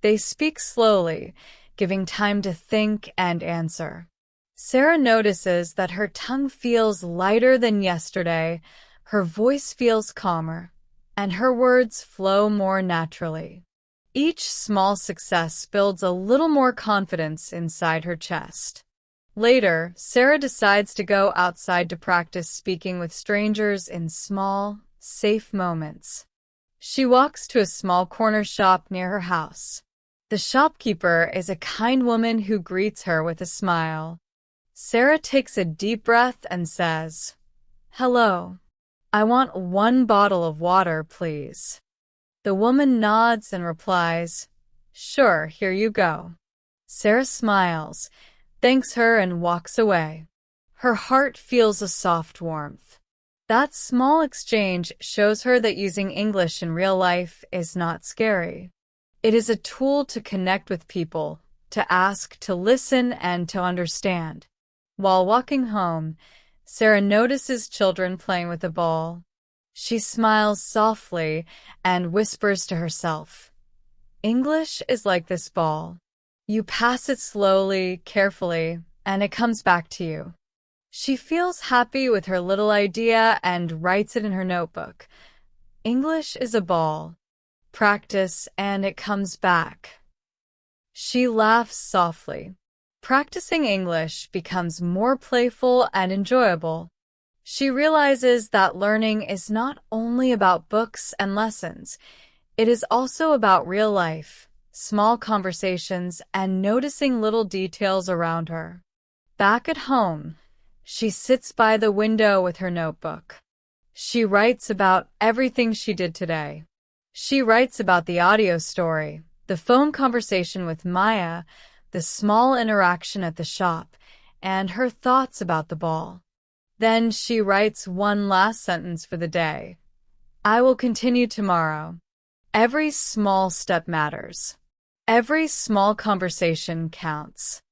They speak slowly, giving time to think and answer. Sarah notices that her tongue feels lighter than yesterday, her voice feels calmer, and her words flow more naturally. Each small success builds a little more confidence inside her chest. Later, Sarah decides to go outside to practice speaking with strangers in small, safe moments. She walks to a small corner shop near her house. The shopkeeper is a kind woman who greets her with a smile. Sarah takes a deep breath and says, Hello. I want 1 bottle of water, please. The woman nods and replies, Sure, here you go. Sarah smiles, thanks her, and walks away. Her heart feels a soft warmth. That small exchange shows her that using English in real life is not scary. It is a tool to connect with people, to ask, to listen, and to understand. While walking home, Sarah notices children playing with a ball. She smiles softly and whispers to herself, English is like this ball. You pass it slowly, carefully, and it comes back to you. She feels happy with her little idea and writes it in her notebook. English is a ball. Practice and it comes back. She laughs softly. Practicing English becomes more playful and enjoyable. She realizes that learning is not only about books and lessons. It is also about real life, small conversations, and noticing little details around her. Back at home, she sits by the window with her notebook. She writes about everything she did today. She writes about the audio story, the phone conversation with Maya, the small interaction at the shop, and her thoughts about the ball. Then she writes one last sentence for the day. I will continue tomorrow. Every small step matters. Every small conversation counts.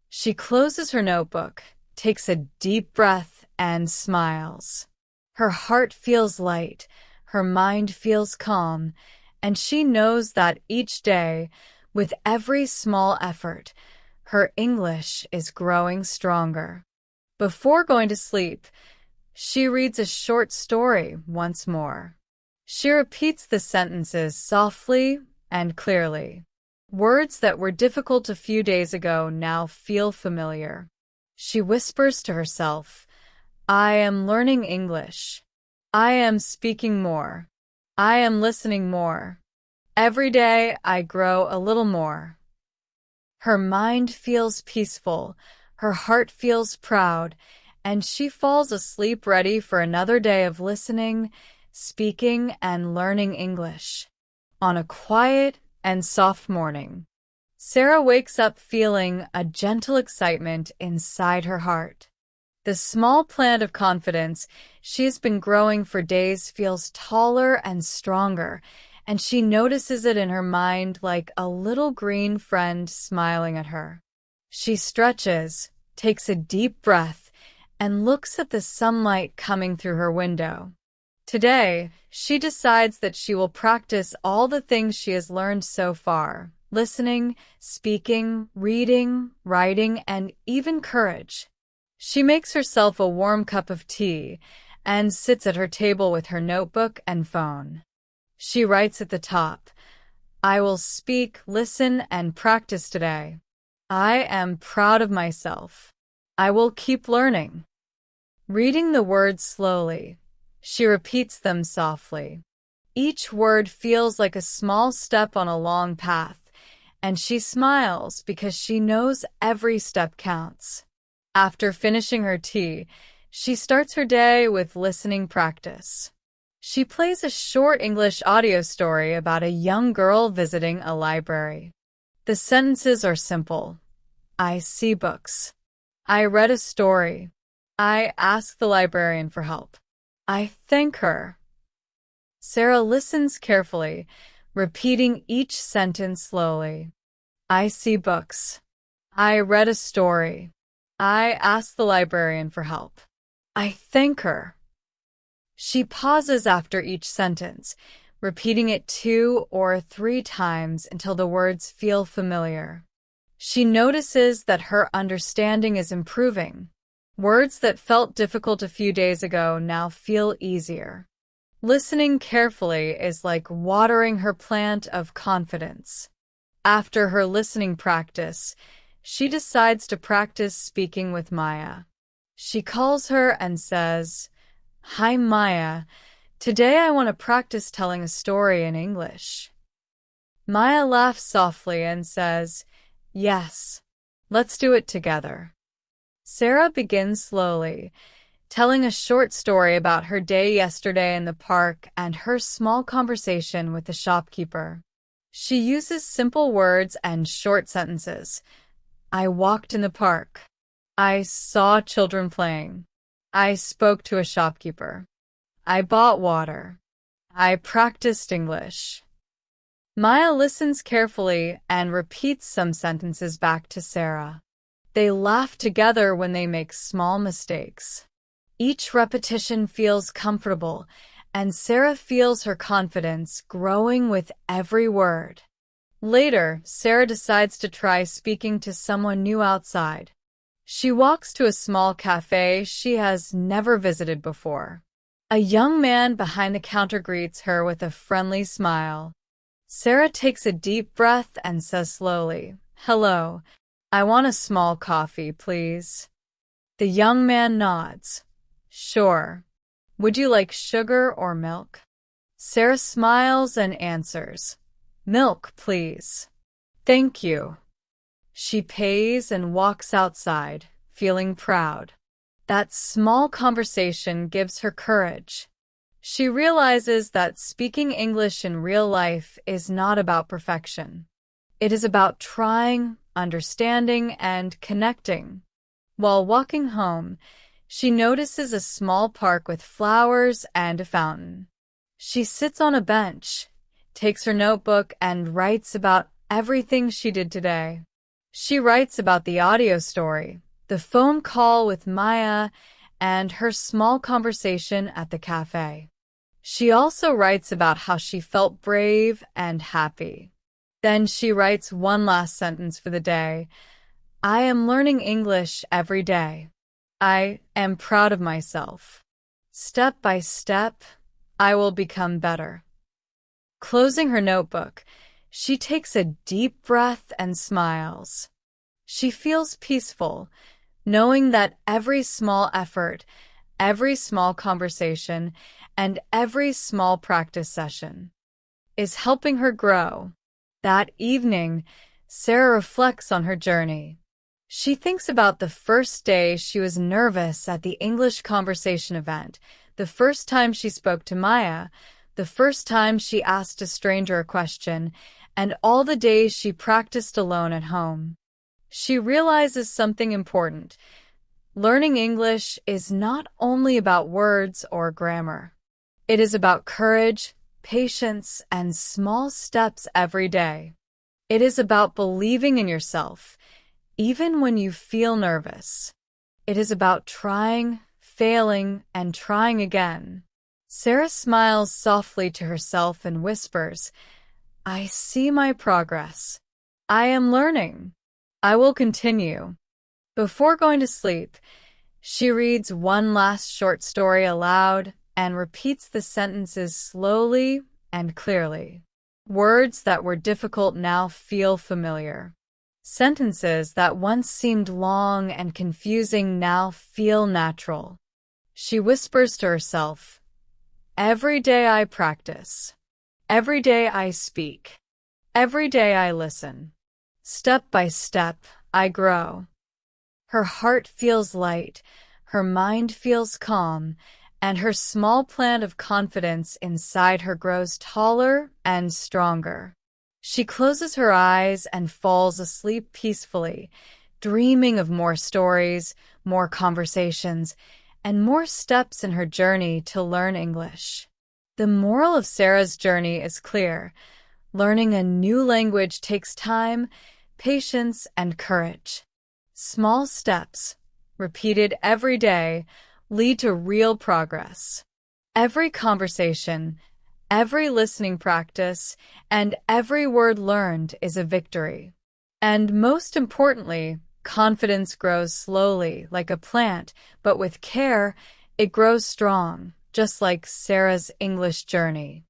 She closes her notebook, takes a deep breath, and smiles. Her heart feels light, her mind feels calm, and she knows that each day, with every small effort, her English is growing stronger. Before going to sleep, she reads a short story once more. She repeats the sentences softly and clearly. Words that were difficult a few days ago now feel familiar. She whispers to herself, I am learning English. I am speaking more. I am listening more. Every day I grow a little more. Her mind feels peaceful, her heart feels proud, and she falls asleep ready for another day of listening, speaking, and learning English. On a quiet and soft morning, Sarah wakes up feeling a gentle excitement inside her heart. The small plant of confidence she has been growing for days feels taller and stronger, and she notices it in her mind like a little green friend smiling at her. She stretches, takes a deep breath, and looks at the sunlight coming through her window. Today, she decides that she will practice all the things she has learned so far: listening, speaking, reading, writing, and even courage. She makes herself a warm cup of tea and sits at her table with her notebook and phone. She writes at the top, I will speak, listen, and practice today. I am proud of myself. I will keep learning. Reading the words slowly, she repeats them softly. Each word feels like a small step on a long path, and she smiles because she knows every step counts. After finishing her tea, she starts her day with listening practice. She plays a short English audio story about a young girl visiting a library. The sentences are simple. I see books. I read a story. I ask the librarian for help. I thank her. Sarah listens carefully, repeating each sentence slowly. I see books. I read a story. I ask the librarian for help. I thank her. She pauses after each sentence, repeating it 2 or 3 times until the words feel familiar. She notices that her understanding is improving. Words that felt difficult a few days ago now feel easier. Listening carefully is like watering her plant of confidence. After her listening practice, she decides to practice speaking with Maya. She calls her and says, Hi Maya, today I want to practice telling a story in English. Maya laughs softly and says, Yes, let's do it together. Sarah begins slowly, telling a short story about her day yesterday in the park and her small conversation with the shopkeeper. She uses simple words and short sentences. I walked in the park. I saw children playing. I spoke to a shopkeeper. I bought water. I practiced English. Maya listens carefully and repeats some sentences back to Sarah. They laugh together when they make small mistakes. Each repetition feels comfortable, and Sarah feels her confidence growing with every word. Later, Sarah decides to try speaking to someone new outside. She walks to a small cafe she has never visited before. A young man behind the counter greets her with a friendly smile. Sarah takes a deep breath and says slowly, Hello, I want a small coffee, please. The young man nods. Sure. Would you like sugar or milk? Sarah smiles and answers, Milk, please. Thank you. She pays and walks outside, feeling proud. That small conversation gives her courage. She realizes that speaking English in real life is not about perfection. It is about trying, understanding, and connecting. While walking home, she notices a small park with flowers and a fountain. She sits on a bench, takes her notebook, and writes about everything she did today. She writes about the audio story, the phone call with Maya, and her small conversation at the cafe. She also writes about how she felt brave and happy. Then she writes one last sentence for the day. I am learning English every day. I am proud of myself. Step by step, I will become better. Closing her notebook, she takes a deep breath and smiles. She feels peaceful, knowing that every small effort, every small conversation, and every small practice session is helping her grow. That evening, Sarah reflects on her journey. She thinks about the first day she was nervous at the English conversation event, the first time she spoke to Maya, the first time she asked a stranger a question, and all the days she practiced alone at home. She realizes something important. Learning English is not only about words or grammar. It is about courage, patience, and small steps every day. It is about believing in yourself, even when you feel nervous. It is about trying, failing, and trying again. Sarah smiles softly to herself and whispers, I see my progress. I am learning. I will continue. Before going to sleep, she reads one last short story aloud and repeats the sentences slowly and clearly. Words that were difficult now feel familiar. Sentences that once seemed long and confusing now feel natural. She whispers to herself, "Every day I practice. Every day I speak. Every day I listen. Step by step, I grow." Her heart feels light, her mind feels calm, and her small plant of confidence inside her grows taller and stronger. She closes her eyes and falls asleep peacefully, dreaming of more stories, more conversations, and more steps in her journey to learn English. The moral of Sarah's journey is clear. Learning a new language takes time, patience, and courage. Small steps, repeated every day, lead to real progress. Every conversation, every listening practice, and every word learned is a victory. And most importantly, confidence grows slowly, like a plant, but with care, it grows strong, just like Sarah's English journey.